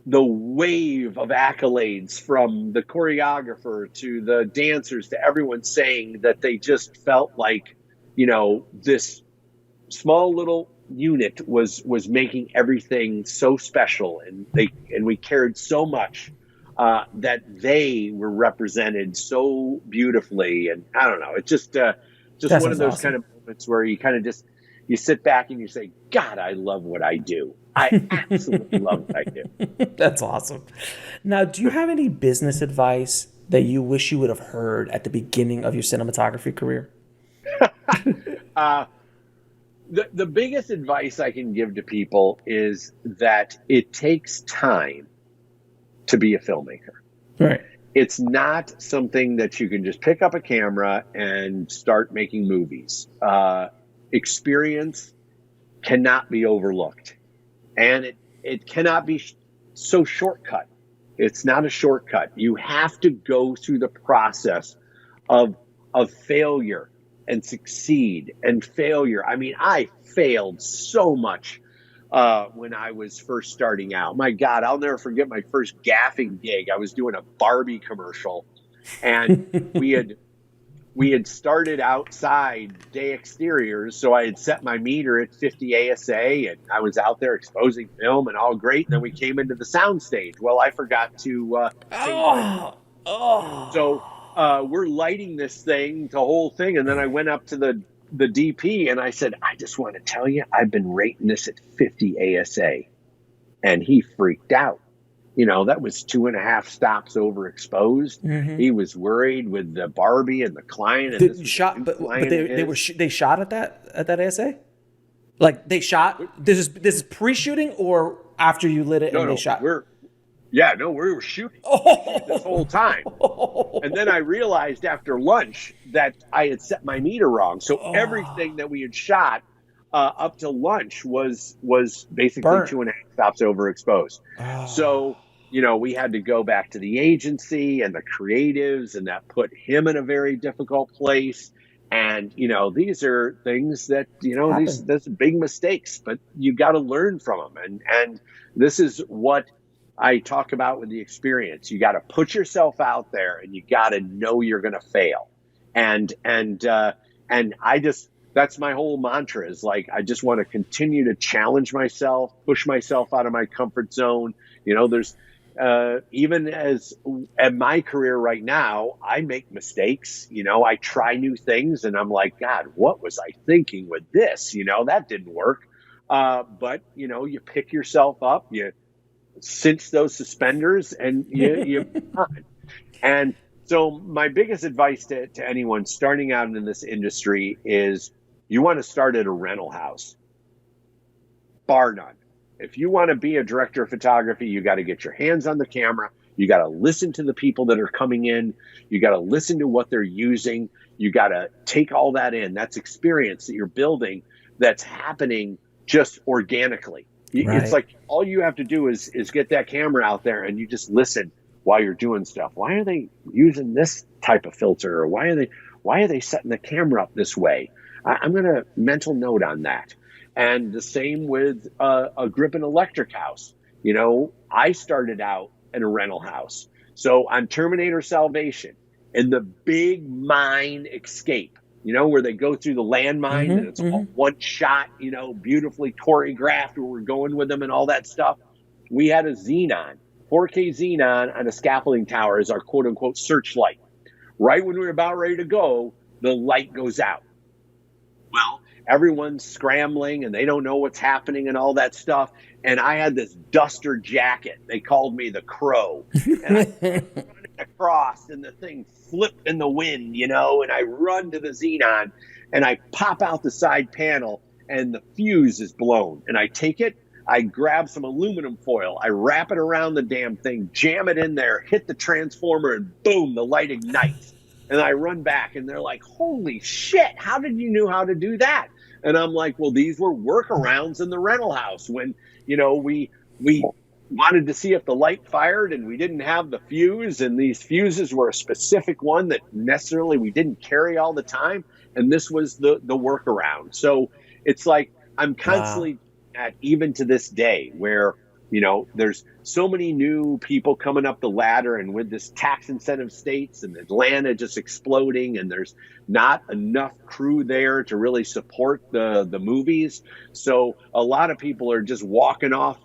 the wave of accolades from the choreographer to the dancers to everyone saying that they just felt like, this small little unit was making everything so special, and we cared so much that they were represented so beautifully. And I don't know, it's just one of those kind of moments where you kind of just, you sit back and you say, God, I love what I do. I absolutely love what I do. That's awesome. Now, do you have any business advice that you wish you would have heard at the beginning of your cinematography career? The biggest advice I can give to people is that it takes time to be a filmmaker. Right. it's not something that you can just pick up a camera and start making movies. Experience cannot be overlooked, and it cannot be so shortcut. It's not a shortcut. You have to go through the process of failure and succeed and failure. I mean, I failed so much when I was first starting out. My God, I'll never forget my first gaffing gig. I was doing a Barbie commercial, and we had started outside day exteriors, so I had set my meter at 50 ASA, and I was out there exposing film and all great. And then we came into the sound stage. Well, I forgot to change my. So we're lighting this thing, the whole thing, and then I went up to the DP and I said, I just want to tell you, I've been rating this at 50 ASA, and he freaked out. You know, that was 2.5 stops overexposed. Mm-hmm. He was worried with the Barbie and the client. And The this shot, but they shot at that ASA. Like they shot. This is pre-shooting or after you lit it and they shot. We were shooting this whole time. And then I realized after lunch that I had set my meter wrong. So everything that we had shot up to lunch was basically burnt. 2.5 stops overexposed. So, you know, we had to go back to the agency and the creatives, and that put him in a very difficult place. And, you know, these are things that, you know, these big mistakes, but you got to learn from them. And this is what I talk about with the experience. You got to put yourself out there, and you got to know you're going to fail. And I just, that's my whole mantra, is like, I just want to continue to challenge myself, push myself out of my comfort zone. You know, there's, even as at my career right now, I make mistakes. You know, I try new things, and I'm like, God, what was I thinking with this? You know, that didn't work. But, you know, you pick yourself up, you cinch those suspenders, and you on. And so my biggest advice to anyone starting out in this industry is, you want to start at a rental house, bar none. If you want to be a director of photography, you got to get your hands on the camera. You got to listen to the people that are coming in. You got to listen to what they're using. You got to take all that in. That's experience that you're building that's happening just organically. Right. It's like all you have to do is get that camera out there, and you just listen while you're doing stuff. Why are they using this type of filter? Or why are they setting the camera up this way? I'm going to mental note on that. And the same with a grip and electric house. You know, I started out in a rental house. So on Terminator Salvation, in the big mine escape, you know, where they go through the landmine, and it's all one shot, you know, beautifully choreographed, where we're going with them and all that stuff. We had a xenon, 4K xenon on a scaffolding tower as our quote unquote searchlight. Right when we were about ready to go, the light goes out. Well, everyone's scrambling and they don't know what's happening and all that stuff. And I had this duster jacket. They called me the Crow. And I run across, and the thing flipped in the wind, you know, and I run to the xenon, and I pop out the side panel, and the fuse is blown. And I take it, I grab some aluminum foil, I wrap it around the damn thing, jam it in there, hit the transformer, and boom, the light ignites. And I run back, and they're like, holy shit, how did you know how to do that? And I'm like, well, these were workarounds in the rental house when, you know, we wanted to see if the light fired, and we didn't have the fuse, and these fuses were a specific one that necessarily we didn't carry all the time. And this was the workaround. So it's like, I'm constantly at, even to this day, where, you know, there's so many new people coming up the ladder, and with this tax incentive states and Atlanta just exploding, and there's not enough crew there to really support the movies. So a lot of people are just walking off,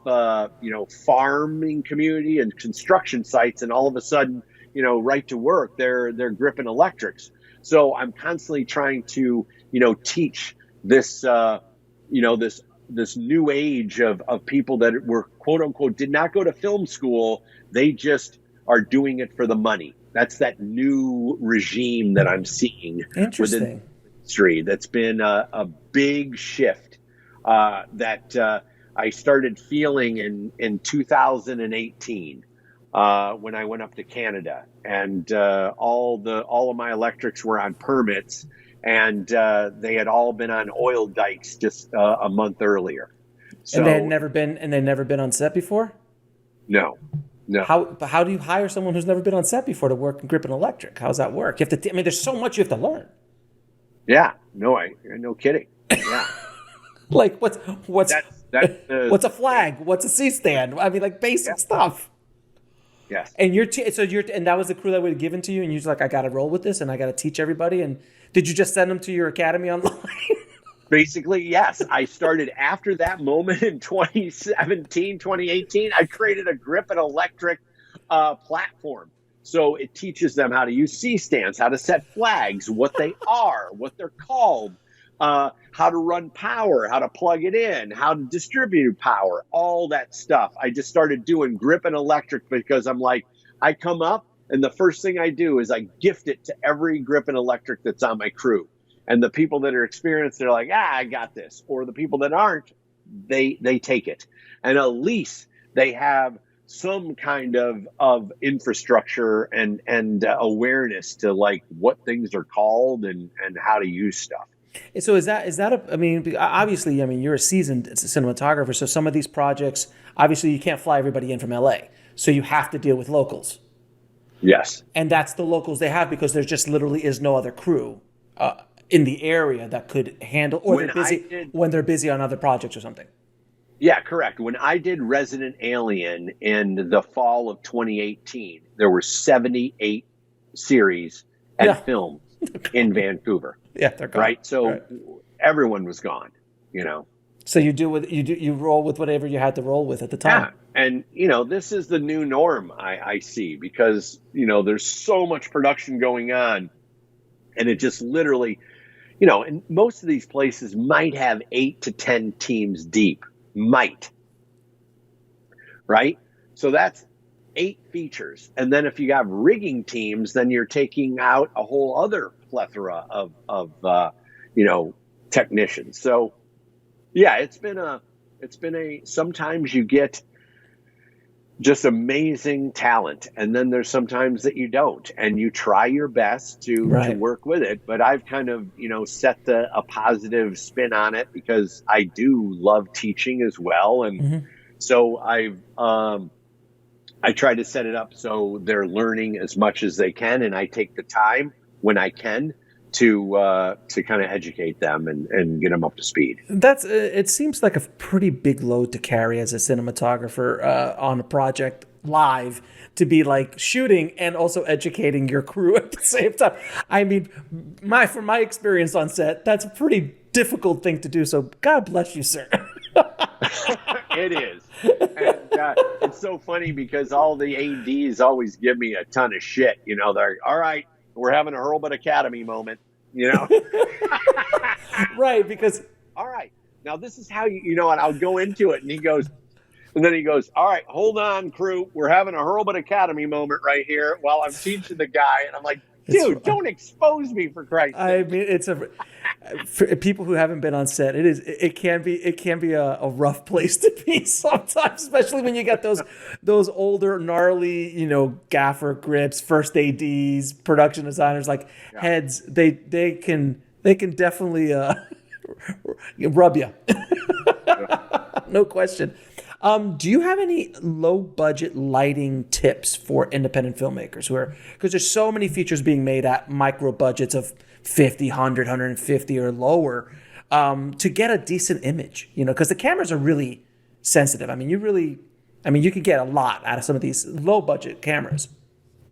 you know, farming community and construction sites, and all of a sudden, you know, right to work, they're gripping electrics. So I'm constantly trying to, you know, teach this, you know, this new age of people that were quote unquote did not go to film school. They just are doing it for the money. That's that new regime that I'm seeing within the industry. That's been a big shift that I started feeling in 2018. when I went up to Canada, and all of my electrics were on permits, and they had all been on oil dikes just a month earlier. And they had So never been, and they'd never been on set before. no, no. How do you hire someone who's never been on set before to work in grip and electric? How does that work? You have to. I mean, there's so much you have to learn. Yeah, no kidding. Yeah, Like what's what's a yeah, flag? What's a C stand? I mean, like yeah, basic stuff. yes. And and that was the crew that would have given to you, and you're just like, I got to roll with this, and I got to teach everybody. And did you just send them to your academy online? Basically, yes. I started after that moment in 2017, 2018. I created a grip and electric platform. So it teaches them how to use C-stands, how to set flags, what they are, what they're called, how to run power, how to plug it in, how to distribute power, all that stuff. I just started doing grip and electric because I'm like, I come up and the first thing I do is I gift it to every grip and electric that's on my crew. And the people that are experienced, they're like, I got this. Or the people that aren't, they take it. And at least they have some kind of infrastructure and awareness to like what things are called and how to use stuff. So is that I mean, obviously, I mean, you're a seasoned cinematographer, so some of these projects, obviously, you can't fly everybody in from LA, so you have to deal with locals, Yes. and that's the locals they have because there just literally is no other crew in the area that could handle, or they're busy when they're busy on other projects or something. Yeah, correct. When I did Resident Alien in the fall of 2018, there were 78 series and Yeah, films in Vancouver. yeah, they're gone. Right. So Right. everyone was gone, you know. So you roll with whatever you had to roll with at the time. Yeah. And, this is the new norm I see because, there's so much production going on and it just literally, and most of these places might have 8 to 10 teams deep, might, right? So that's 8 features. And then if you have rigging teams, then you're taking out a whole other plethora of technicians. So yeah, it's been a sometimes you get just amazing talent, and then there's sometimes that you don't, and you try your best to Right. work with it. But I've kind of set a positive spin on it because I do love teaching as well, and so I try to set it up so they're learning as much as they can, and I take the time when I can to kind of educate them and get them up to speed. That's it seems like a pretty big load to carry as a cinematographer on a project live, to be like shooting and also educating your crew at the same time. I mean, from my experience on set, that's a pretty difficult thing to do. So God bless you, sir. It is. And it's so funny because all the ADs always give me a ton of shit. They're all right. We're having a Hurlbut Academy moment, Right, because all right, now this is how and I'll go into it, and then he goes, all right, hold on, crew. We're having a Hurlbut Academy moment right here while I'm teaching the guy, and I'm like, dude, don't expose me for Christ's sake. I mean, for people who haven't been on set, it can be a rough place to be sometimes, especially when you got those older gnarly gaffer grips, first ADs, production designers, like heads. They can definitely rub you. No question. Do you have any low budget lighting tips for independent filmmakers because there's so many features being made at micro budgets of 50, 100, 150 or lower to get a decent image, because the cameras are really sensitive. I mean, you could get a lot out of some of these low budget cameras.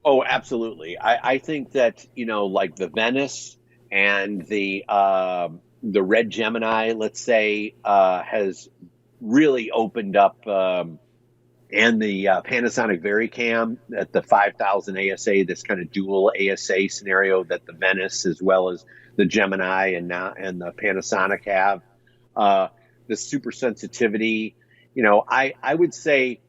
Oh, absolutely. I think that, like the Venice and the Red Gemini, let's say, has really opened up, and the Panasonic VariCam at the 5000 ASA, this kind of dual ASA scenario that the Venice as well as the Gemini and the Panasonic have, the super sensitivity. I would say,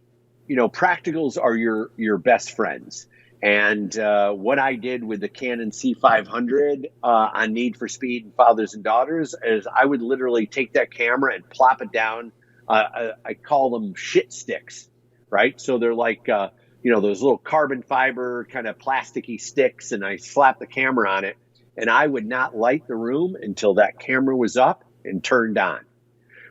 practicals are your best friends. And what I did with the Canon C500 on Need for Speed and Fathers and Daughters is I would literally take that camera and plop it down. I call them shit sticks, right? So they're like those little carbon fiber kind of plasticky sticks, and I slapped the camera on it, and I would not light the room until that camera was up and turned on,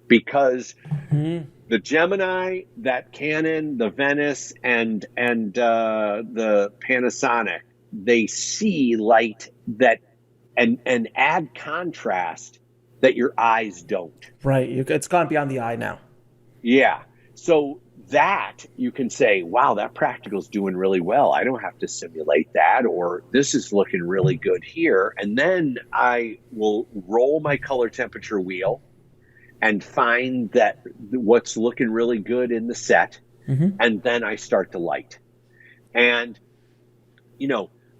because the Gemini, that Canon, the Venice, and the Panasonic, they see light that and add contrast that your eyes don't. Right. It's gone beyond the eye now. Yeah. So that you can say, wow, that practical's doing really well. I don't have to simulate that, or this is looking really good here. And then I will roll my color temperature wheel and find that what's looking really good in the set. And then I start to light. And,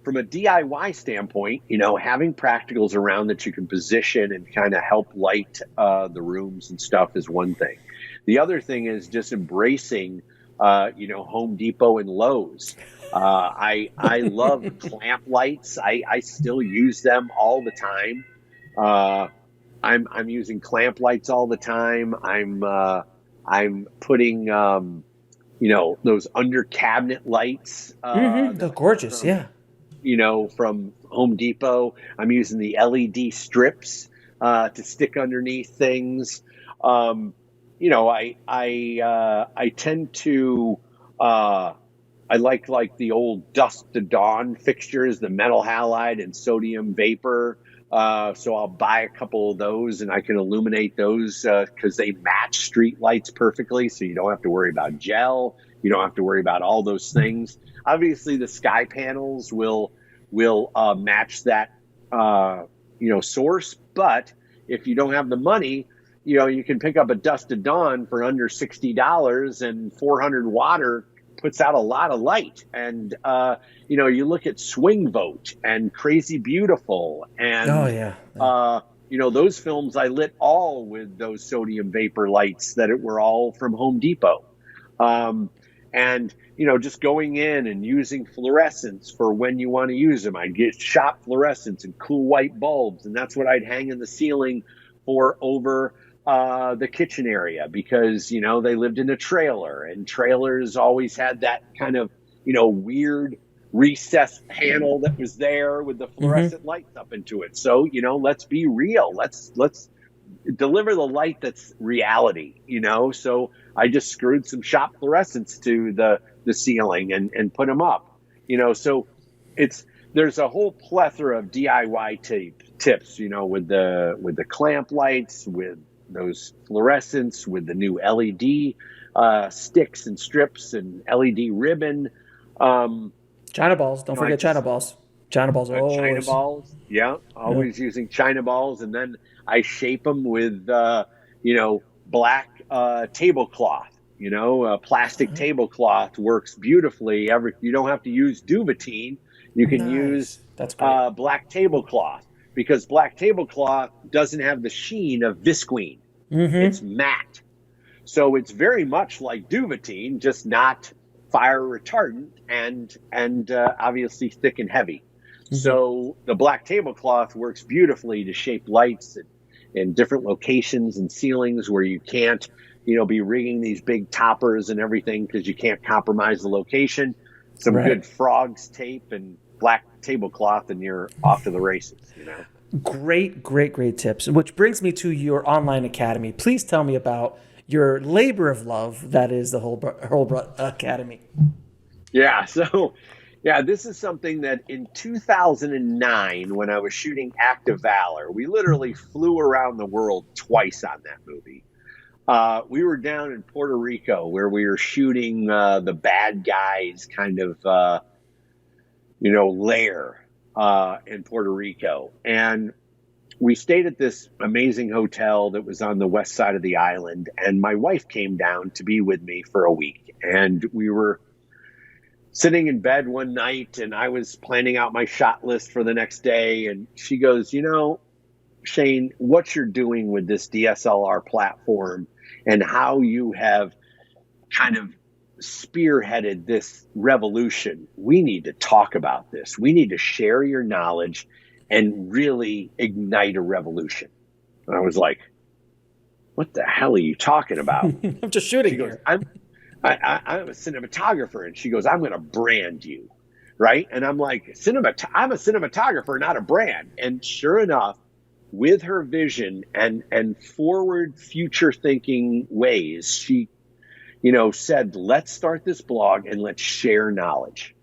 from a DIY standpoint, having practicals around that you can position and kind of help light the rooms and stuff is one thing. The other thing is just embracing, Home Depot and Lowe's. I love clamp lights. I still use them all the time. I'm using clamp lights all the time. I'm putting those under cabinet lights. They're gorgeous. From Home Depot. I'm using the LED strips to stick underneath things. I tend to I like the old dusk to dawn fixtures, the metal halide and sodium vapor. So I'll buy a couple of those, and I can illuminate those because they match street lights perfectly. So you don't have to worry about gel. You don't have to worry about all those things. Obviously, the sky panels will match that source. But if you don't have the money, you can pick up a dusk to dawn for under $60, and 400 water puts out a lot of light. And you look at Swing Vote and Crazy Beautiful, and those films I lit all with those sodium vapor lights that were all from Home Depot. And just going in and using fluorescents for when you want to use them. I'd get shop fluorescents and cool white bulbs, and that's what I'd hang in the ceiling for over the kitchen area, because they lived in a trailer, and trailers always had that kind of weird recessed panel that was there with the fluorescent lights up into it. So let's be real. Let's deliver the light that's reality. So I just screwed some shop fluorescents to the ceiling and put them up. So there's a whole plethora of DIY tips. With the clamp lights, with those fluorescents, with the new LED sticks and strips and LED ribbon. China balls. Don't forget China balls. China balls are always... China balls. Yeah, always using China balls. And then I shape them with, black tablecloth. Plastic tablecloth works beautifully. You don't have to use duvetine. You can use black tablecloth, because black tablecloth doesn't have the sheen of visqueen. It's matte. So it's very much like duvetine, just not fire retardant and obviously thick and heavy. So the black tablecloth works beautifully to shape lights in different locations and ceilings where you can't, be rigging these big toppers and everything because you can't compromise the location. Some good frogs tape and black tablecloth, and you're off to the races. Great tips. Which brings me to your online academy. Please tell me about your labor of love that is the Hurlbut Academy. Yeah. So, this is something that in 2009, when I was shooting Act of Valor, we literally flew around the world twice on that movie. We were down in Puerto Rico where we were shooting the bad guys kind of, lair in Puerto Rico. And we stayed at this amazing hotel that was on the west side of the island. And my wife came down to be with me for a week. And we were sitting in bed one night, and I was planning out my shot list for the next day. And she goes, Shane, what you're doing with this DSLR platform and how you have kind of spearheaded this revolution, we need to talk about this. We need to share your knowledge and really ignite a revolution. And I was like, what the hell are you talking about? I'm just shooting here. I'm a cinematographer. And she goes, I'm going to brand you. Right. And I'm like, I'm a cinematographer, not a brand. And sure enough, with her vision and forward future thinking ways, she, said, let's start this blog and let's share knowledge.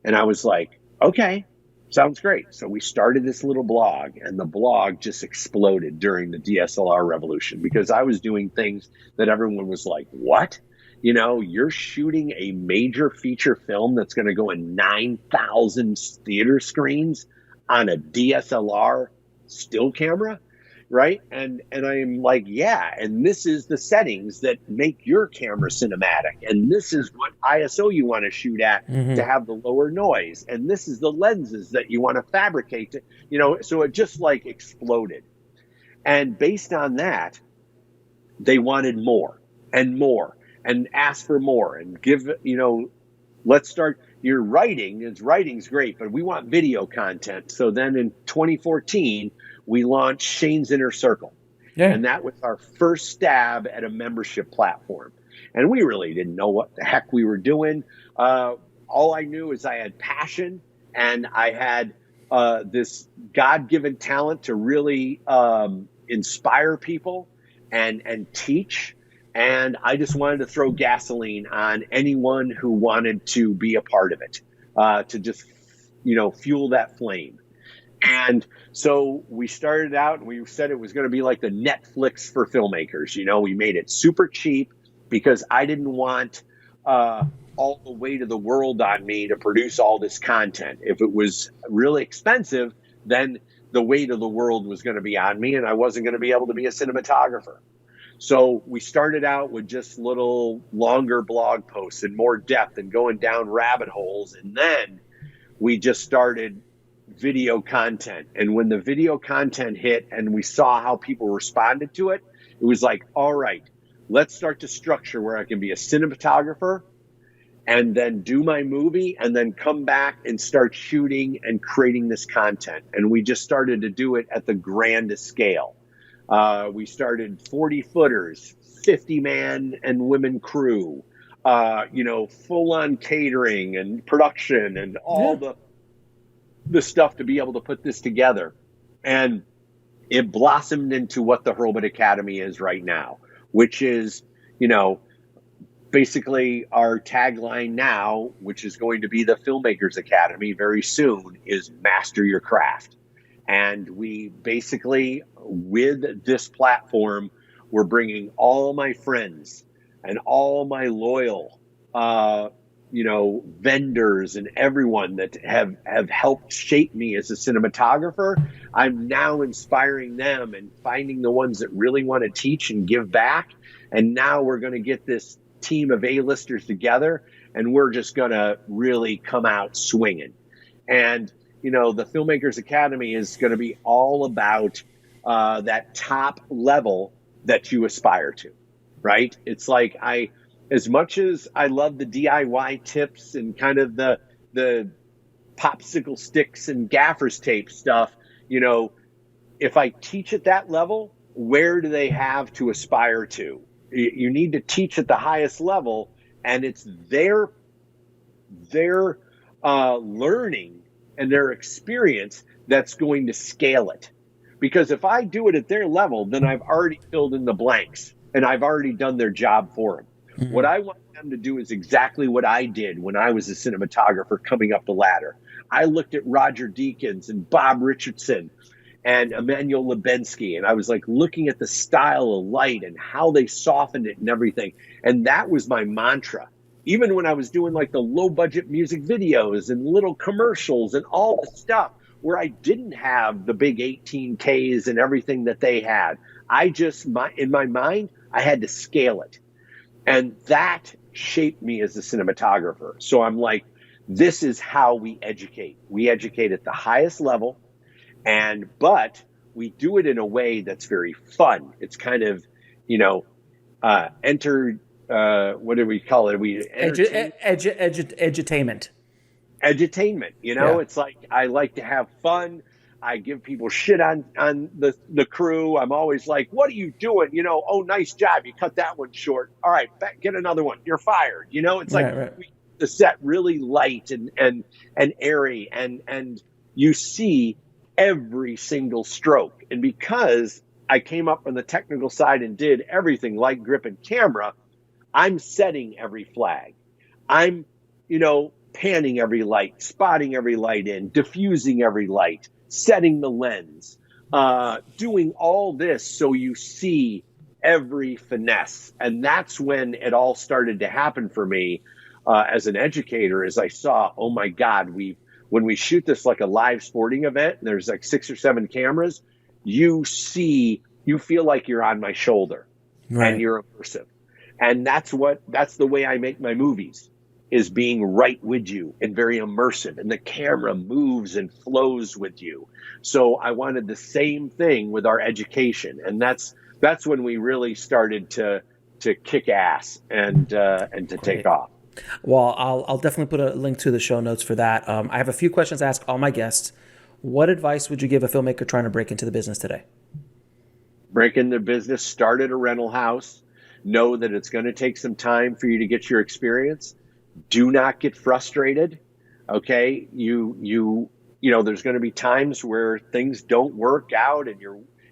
And I was like, okay, sounds great. So we started this little blog, and the blog just exploded during the DSLR revolution because I was doing things that everyone was like, what? You're shooting a major feature film that's going to go in 9,000 theater screens on a DSLR still camera, right? And I'm like, yeah, and this is the settings that make your camera cinematic, and this is what ISO you want to shoot at to have the lower noise, and this is the lenses that you want to fabricate to, so it just like exploded. And based on that, they wanted more and more and ask for more and give, let's start your writing's great, but we want video content. So then in 2014, we launched Shane's Inner Circle. Yeah. And that was our first stab at a membership platform. And we really didn't know what the heck we were doing. All I knew is I had passion, and I had this God-given talent to really inspire people and teach. And I just wanted to throw gasoline on anyone who wanted to be a part of it, to just, fuel that flame. And so we started out, and we said it was going to be like the Netflix for filmmakers. We made it super cheap because I didn't want all the weight of the world on me to produce all this content. If it was really expensive, then the weight of the world was going to be on me, and I wasn't going to be able to be a cinematographer. So we started out with just little longer blog posts and more depth and going down rabbit holes. And then we just started video content. And when the video content hit and we saw how people responded to it, it was like, all right, let's start to structure where I can be a cinematographer and then do my movie and then come back and start shooting and creating this content. And we just started to do it at the grandest scale. We started 40 footers, 50 man and women crew, full on catering and production and all the stuff to be able to put this together. And it blossomed into what the Hurlbut Academy is right now, which is, basically our tagline now, which is going to be the Filmmakers Academy very soon, is master your craft. And we basically, with this platform, we're bringing all my friends and all my loyal, vendors and everyone that have helped shape me as a cinematographer. I'm now inspiring them and finding the ones that really want to teach and give back. And now we're going to get this team of A-listers together, and we're just going to really come out swinging. And the Filmmakers Academy is going to be all about that top level that you aspire to, right? It's like as much as I love the DIY tips and kind of the popsicle sticks and gaffer's tape stuff, if I teach at that level, where do they have to aspire to? You need to teach at the highest level, and it's their learning and their experience that's going to scale it. Because if I do it at their level, then I've already filled in the blanks and I've already done their job for them. Mm-hmm. What I want them to do is exactly what I did when I was a cinematographer coming up the ladder. I looked at Roger Deakins and Bob Richardson and Emmanuel Lubensky, and I was like looking at the style of light and how they softened it and everything. And that was my mantra. Even when I was doing like the low budget music videos and little commercials and all the stuff where I didn't have the big 18Ks and everything that they had, in my mind, I had to scale it. And that shaped me as a cinematographer. So I'm like, this is how we educate. We educate at the highest level, but we do it in a way that's very fun. It's kind of, what do we call it? Edutainment. Edutainment, It's like I like to have fun. I give people shit on the crew. I'm always like, what are you doing? Oh, nice job. You cut that one short. All right, get another one. You're fired. It's like Right, right. we keep the set really light and airy, and you see every single stroke. And because I came up on the technical side and did everything like grip and camera, I'm setting every flag. I'm, panning every light, spotting every light in, diffusing every light, setting the lens, doing all this so you see every finesse. And that's when it all started to happen for me as an educator, as I saw, oh my God, when we shoot this like a live sporting event, and there's like 6 or 7 cameras, you feel like you're on my shoulder and Right. you're immersive. And that's the way I make my movies, is being right with you and very immersive, and the camera moves and flows with you. So I wanted the same thing with our education, and that's when we really started to kick ass and to take Great. off. Well, I'll definitely put a link to the show notes for that. I have a few questions to ask all my guests. What advice would you give a filmmaker trying to break into the business today? Break in the business, start at a rental house. Know that it's going to take some time for you to get your experience. Do not get frustrated. Okay, there's going to be times where things don't work out, and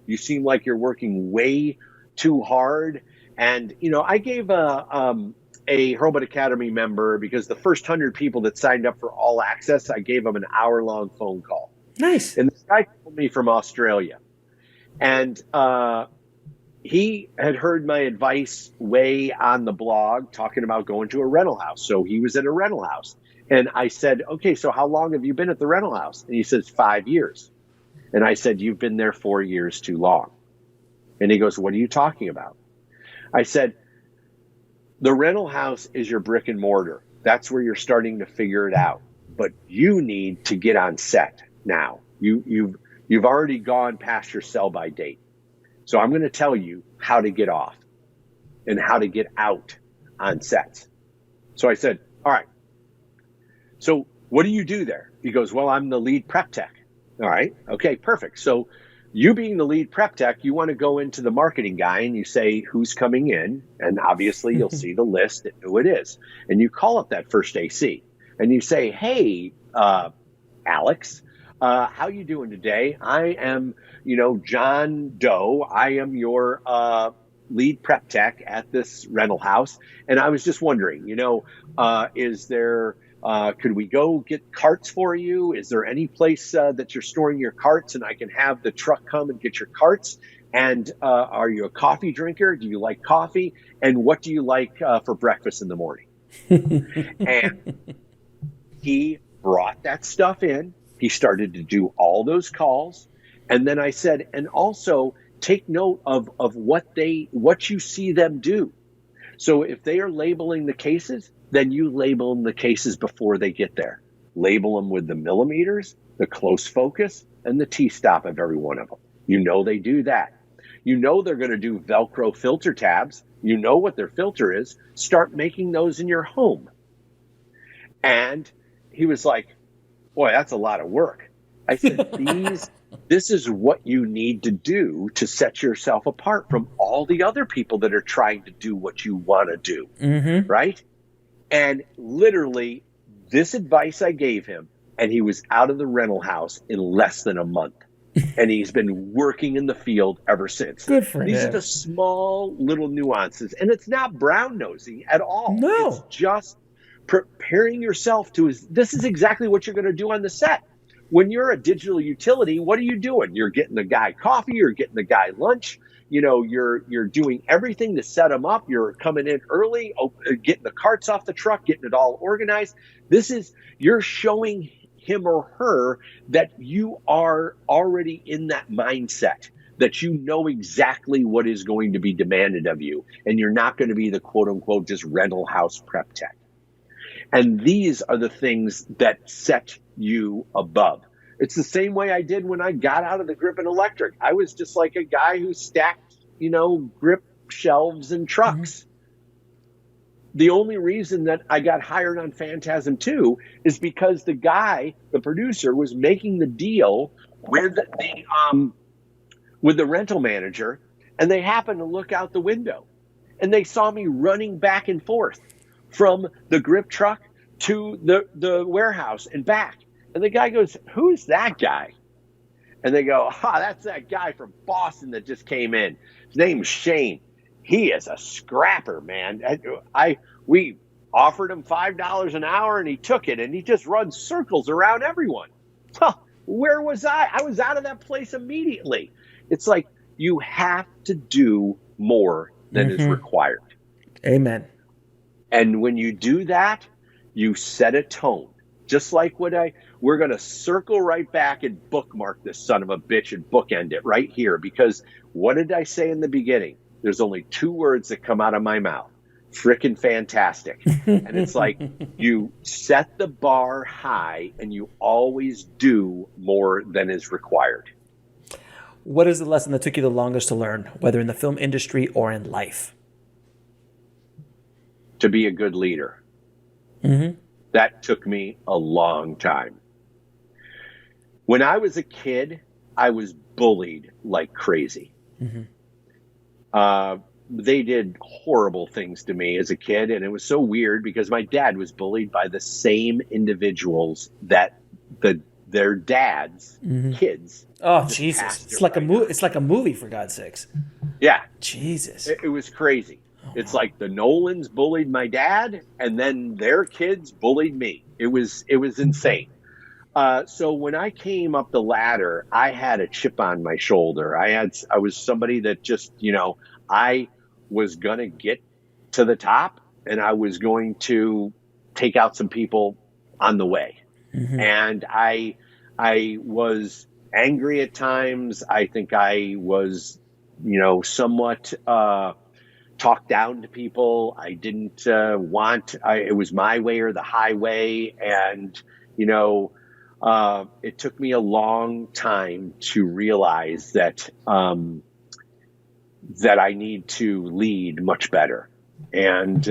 you seem like you're working way too hard. And I gave a Hurlbut Academy member, because the first 100 people that signed up for all access, I gave them an hour-long phone call. Nice. And this guy called me from Australia, and he had heard my advice way on the blog talking about going to a rental house. So he was at a rental house. And I said, okay, so how long have you been at the rental house? And he says, 5 years. And I said, you've been there 4 years too long. And he goes, what are you talking about? I said, the rental house is your brick and mortar. That's where you're starting to figure it out. But you need to get on set now. You've already gone past your sell-by date. So I'm going to tell you how to get off and how to get out on sets. So I said, all right, so what do you do there? He goes, well, I'm the lead prep tech. All right. Okay, perfect. So you being the lead prep tech, you want to go into the marketing guy and you say who's coming in. And obviously you'll see the list and who it is. And you call up that first AC and you say, hey, Alex, how you doing today? I am, John Doe. I am your lead prep tech at this rental house. And I was just wondering, is there, could we go get carts for you? Is there any place that you're storing your carts and I can have the truck come and get your carts? And are you a coffee drinker? Do you like coffee? And what do you like for breakfast in the morning? And he brought that stuff in. He started to do all those calls. And then I said, and also take note of what you see them do. So if they are labeling the cases, then you label them the cases before they get there. Label them with the millimeters, the close focus, and the T-stop of every one of them. They do that. They're going to do Velcro filter tabs. What their filter is. Start making those in your home. And he was like, boy, that's a lot of work. I said, this is what you need to do to set yourself apart from all the other people that are trying to do what you want to do. Mm-hmm. Right? And literally, this advice I gave him, and he was out of the rental house in less than a month. And he's been working in the field ever since. Good for him. These are the small little nuances. And it's not brown nosing at all. No. It's just preparing yourself this is exactly what you're going to do on the set. When you're a digital utility, what are you doing? You're getting the guy coffee, you're getting the guy lunch, you're doing everything to set him up. You're coming in early, getting the carts off the truck, getting it all organized. You're showing him or her that you are already in that mindset, that you know exactly what is going to be demanded of you, and you're not going to be the quote unquote just rental house prep tech. And these are the things that set you above. It's the same way I did when I got out of the grip and electric. I was just like a guy who stacked, grip shelves and trucks. Mm-hmm. The only reason that I got hired on Phantasm 2 is because the producer, was making the deal with the rental manager, and they happened to look out the window, and they saw me running back and forth from the grip truck to the warehouse and back. And the guy goes, "Who's that guy?" And they go, "That's that guy from Boston that just came in. His name's Shane. He is a scrapper, man. We offered him $5 an hour, and he took it, and he just runs circles around everyone." Where was I? I was out of that place immediately. It's like you have to do more than is required. Amen. And when you do that, you set a tone. Just like we're going to circle right back and bookmark this son of a bitch and bookend it right here. Because what did I say in the beginning? There's only 2 words that come out of my mouth. Frickin' fantastic. And it's like you set the bar high and you always do more than is required. What is the lesson that took you the longest to learn, whether in the film industry or in life? To be a good leader. That took me a long time. When I was a kid, I was bullied like crazy. They did horrible things to me as a kid, and it was so weird because my dad was bullied by the same individuals that their dad's kids. Oh, Jesus. It's like it's like a movie, for God's sakes. Yeah. Jesus. It was crazy. It's like the Nolans bullied my dad, and then their kids bullied me. It was insane. So when I came up the ladder, I had a chip on my shoulder. I was somebody that just, I was going to get to the top, and I was going to take out some people on the way. And I was angry at times. I think I was, somewhat talked down to people. I didn't it was my way or the highway. And, it took me a long time to realize that I need to lead much better. And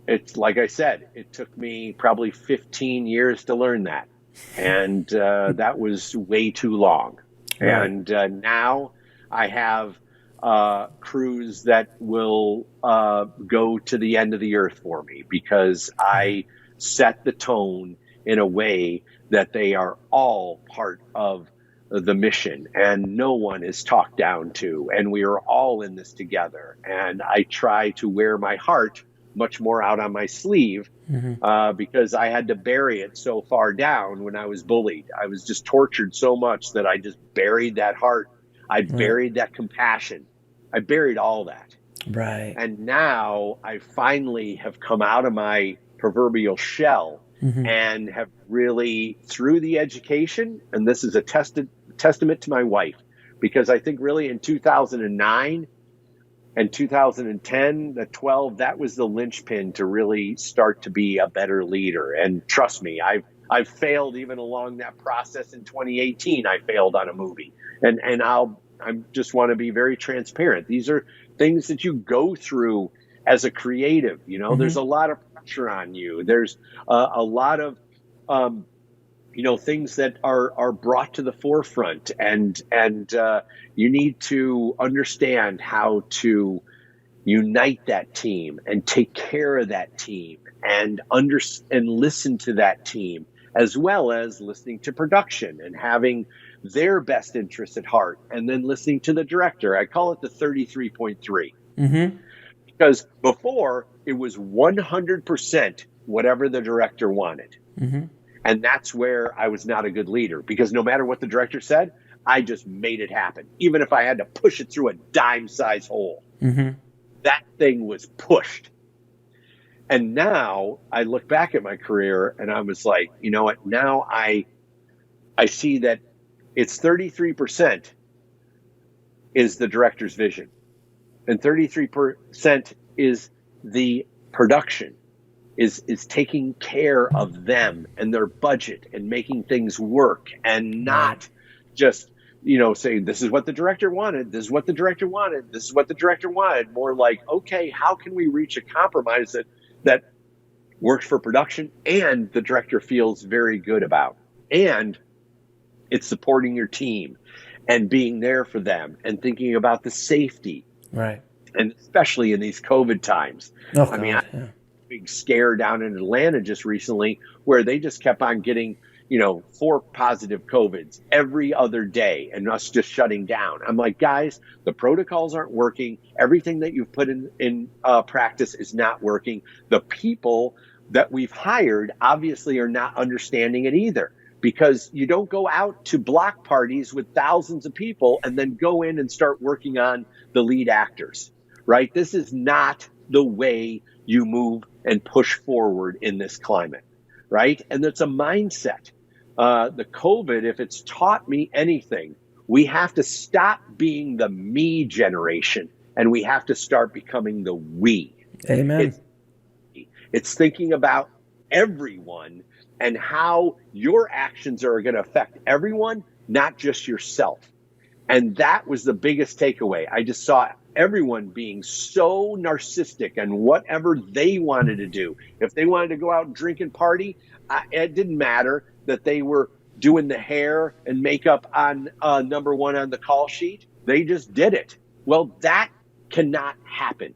it's like I said, it took me probably 15 years to learn that. And that was way too long. Right. And now I have crews that will go to the end of the earth for me because I set the tone in a way that they are all part of the mission and no one is talked down to, and we are all in this together. And I try to wear my heart much more out on my sleeve because I had to bury it so far down when I was bullied. I was just tortured so much that I just buried that heart. I buried that compassion. I buried all that. Right. And now I finally have come out of my proverbial shell and have really, through the education, and this is a testament to my wife, because I think really in 2009 and 2010, the 12, that was the linchpin to really start to be a better leader. And trust me, I've failed even along that process. In 2018, I failed on a movie, and I just want to be very transparent. These are things that you go through as a creative. There's a lot of pressure on you. There's a lot of things that are brought to the forefront, and you need to understand how to unite that team and take care of that team and listen to that team, as well as listening to production and having their best interests at heart, and then listening to the director. I call it the 33.3 because before it was 100% whatever the director wanted. And that's where I was not a good leader, because no matter what the director said, I just made it happen. Even if I had to push it through a dime-sized hole, that thing was pushed. And now I look back at my career and I was like, you know what? Now I see that it's 33% is the director's vision, and 33% is the production. Is taking care of them and their budget and making things work, and not just, saying this is what the director wanted, this is what the director wanted, this is what the director wanted. More like, okay, how can we reach a compromise that works for production and the director feels very good about? And it's supporting your team and being there for them and thinking about the safety. Right. And especially in these COVID times. Oh, I mean, I God. Yeah. big scare down in Atlanta just recently where they just kept on getting, 4 positive COVIDs every other day and us just shutting down. I'm like, guys, the protocols aren't working. Everything that you've put in practice is not working. The people that we've hired obviously are not understanding it either, because you don't go out to block parties with thousands of people and then go in and start working on the lead actors, right? This is not the way you move and push forward in this climate, right? And it's a mindset. The COVID, if it's taught me anything, we have to stop being the me generation and we have to start becoming the we. Amen. It's thinking about everyone and how your actions are going to affect everyone, not just yourself. And that was the biggest takeaway. I just saw everyone being so narcissistic and whatever they wanted to do. If they wanted to go out and drink and party, it didn't matter that they were doing the hair and makeup on number one on the call sheet. They just did it. Well, that cannot happen.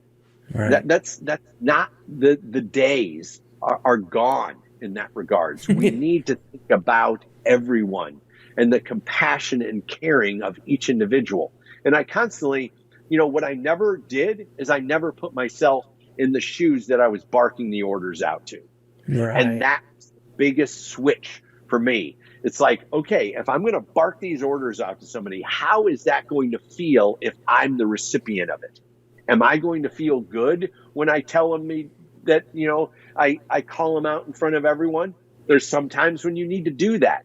Right. That's not the days are gone in that regards. We need to think about everyone and the compassion and caring of each individual. And I constantly, what I never did is I never put myself in the shoes that I was barking the orders out to. Right. And that's the biggest switch for me. It's like, okay, if I'm going to bark these orders out to somebody, how is that going to feel if I'm the recipient of it? Am I going to feel good when I tell them that, I call them out in front of everyone? There's sometimes when you need to do that,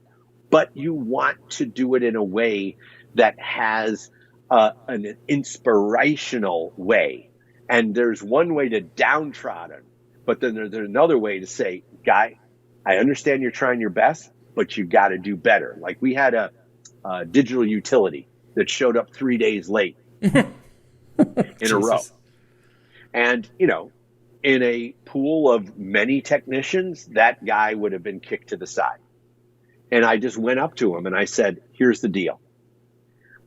but you want to do it in a way that has an inspirational way. And there's one way to downtrodden, but then there's another way to say, guy, I understand you're trying your best, but you got to do better. Like we had a digital utility that showed up 3 days late. In a row. And, in a pool of many technicians, that guy would have been kicked to the side. And I just went up to him and I said, here's the deal.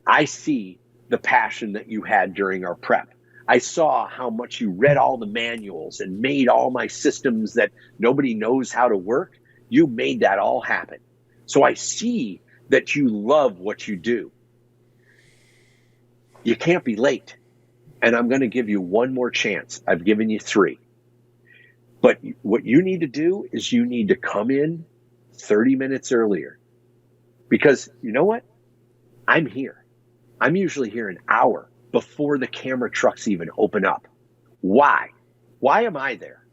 I see the passion that you had during our prep. I saw how much you read all the manuals and made all my systems that nobody knows how to work. You made that all happen. So I see that you love what you do. You can't be late. And I'm going to give you one more chance. I've given you 3. But what you need to do is you need to come in 30 minutes earlier. Because you know what? I'm here. I'm usually here an hour before the camera trucks even open up. Why? Why am I there?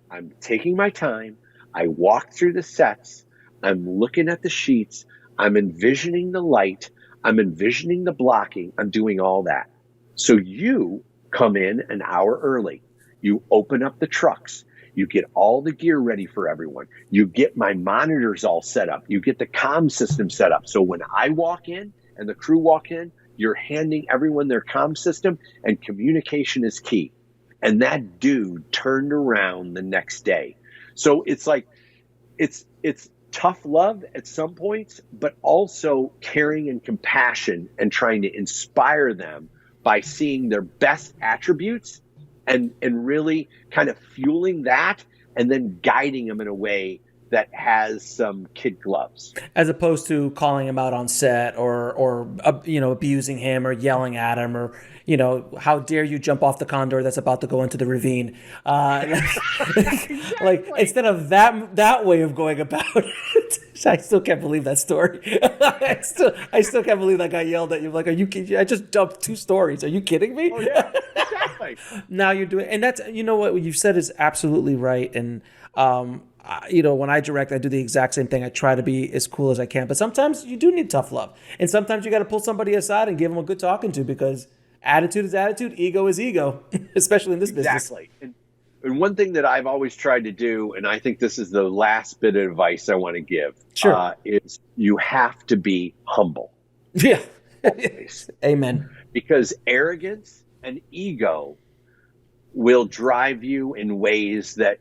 I'm taking my time. I walk through the sets. I'm looking at the sheets. I'm envisioning the light. I'm envisioning the blocking. I'm doing all that. So you come in an hour early. You open up the trucks. You get all the gear ready for everyone. You get my monitors all set up. You get the comm system set up. So when I walk in and the crew walk in, you're handing everyone their comm system, and communication is key. And that dude turned around the next day. So it's like, it's tough love at some points, but also caring and compassion and trying to inspire them by seeing their best attributes and really kind of fueling that and then guiding them in a way that has some kid gloves. As opposed to calling him out on set or abusing him or yelling at him or, how dare you jump off the condor that's about to go into the ravine. Exactly. Like instead of that way of going about it. I still can't believe that story. I still can't believe that guy yelled at you. Like, are you kidding? I just dumped 2 stories. Are you kidding me? Oh, yeah, exactly. Now you're doing, and that's, what you've said is absolutely right. And, when I direct, I do the exact same thing. I try to be as cool as I can, but sometimes you do need tough love. And sometimes you got to pull somebody aside and give them a good talking to, because attitude is attitude, ego is ego, especially in this business. Exactly. And one thing that I've always tried to do, and I think this is the last bit of advice I want to give, sure, is you have to be humble. Yeah. Amen. Because arrogance and ego will drive you in ways that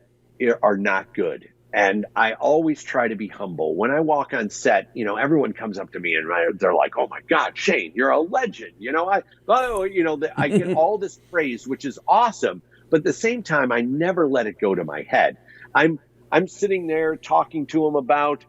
are not good. And I always try to be humble. When I walk on set, everyone comes up to me and they're like, "Oh my God, Shane, you're a legend." I get all this praise, which is awesome. But at the same time, I never let it go to my head. I'm I'm sitting there talking to them about,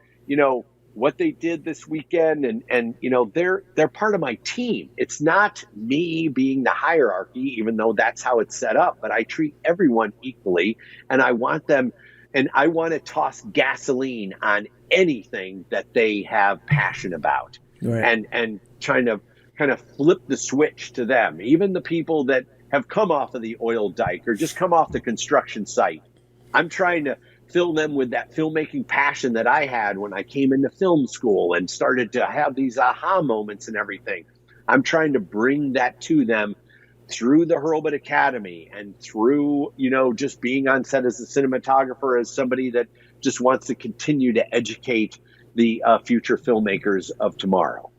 what they did this weekend, and they're part of my team. It's not me being the hierarchy, even though that's how it's set up, but I treat everyone equally, and I want them, and I want to toss gasoline on anything that they have passion about, Right. and trying to kind of flip the switch to them, even the people that have come off of the oil dike or just come off the construction site. I'm trying to fill them with that filmmaking passion that I had when I came into film school and started to have these aha moments and everything. I'm trying to bring that to them through the Hurlbut Academy and through, just being on set as a cinematographer, as somebody that just wants to continue to educate the future filmmakers of tomorrow.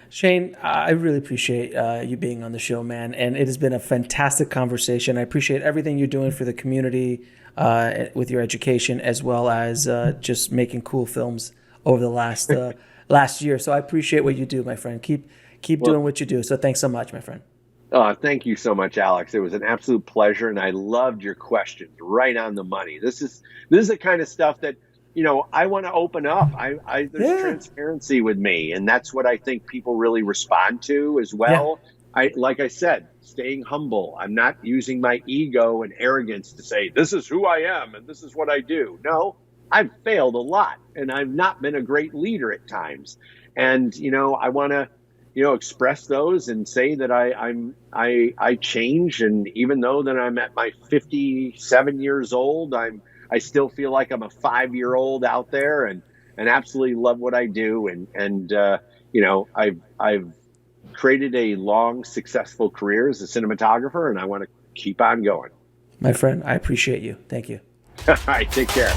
Shane, I really appreciate you being on the show, man. And it has been a fantastic conversation. I appreciate everything you're doing for the community with your education, as well as just making cool films over the last year. So I appreciate what you do, my friend. Keep doing what you do. So thanks so much, my friend. Thank you so much, Alex. It was an absolute pleasure, and I loved your questions. Right on the money. This is the kind of stuff that I want to open up. There's transparency with me, and that's what I think people really respond to as Yeah. well. Like I said, staying humble. I'm not using my ego and arrogance to say this is who I am and this is what I do. No, I've failed a lot, and I've not been a great leader at times. And I want to express those and say that I change, and even though that I'm at my 57 years old, I still feel like I'm a 5-year-old out there, and absolutely love what I do, and I've created a long, successful career as a cinematographer, and I want to keep on going. My friend, I appreciate you. Thank you. All right, take care.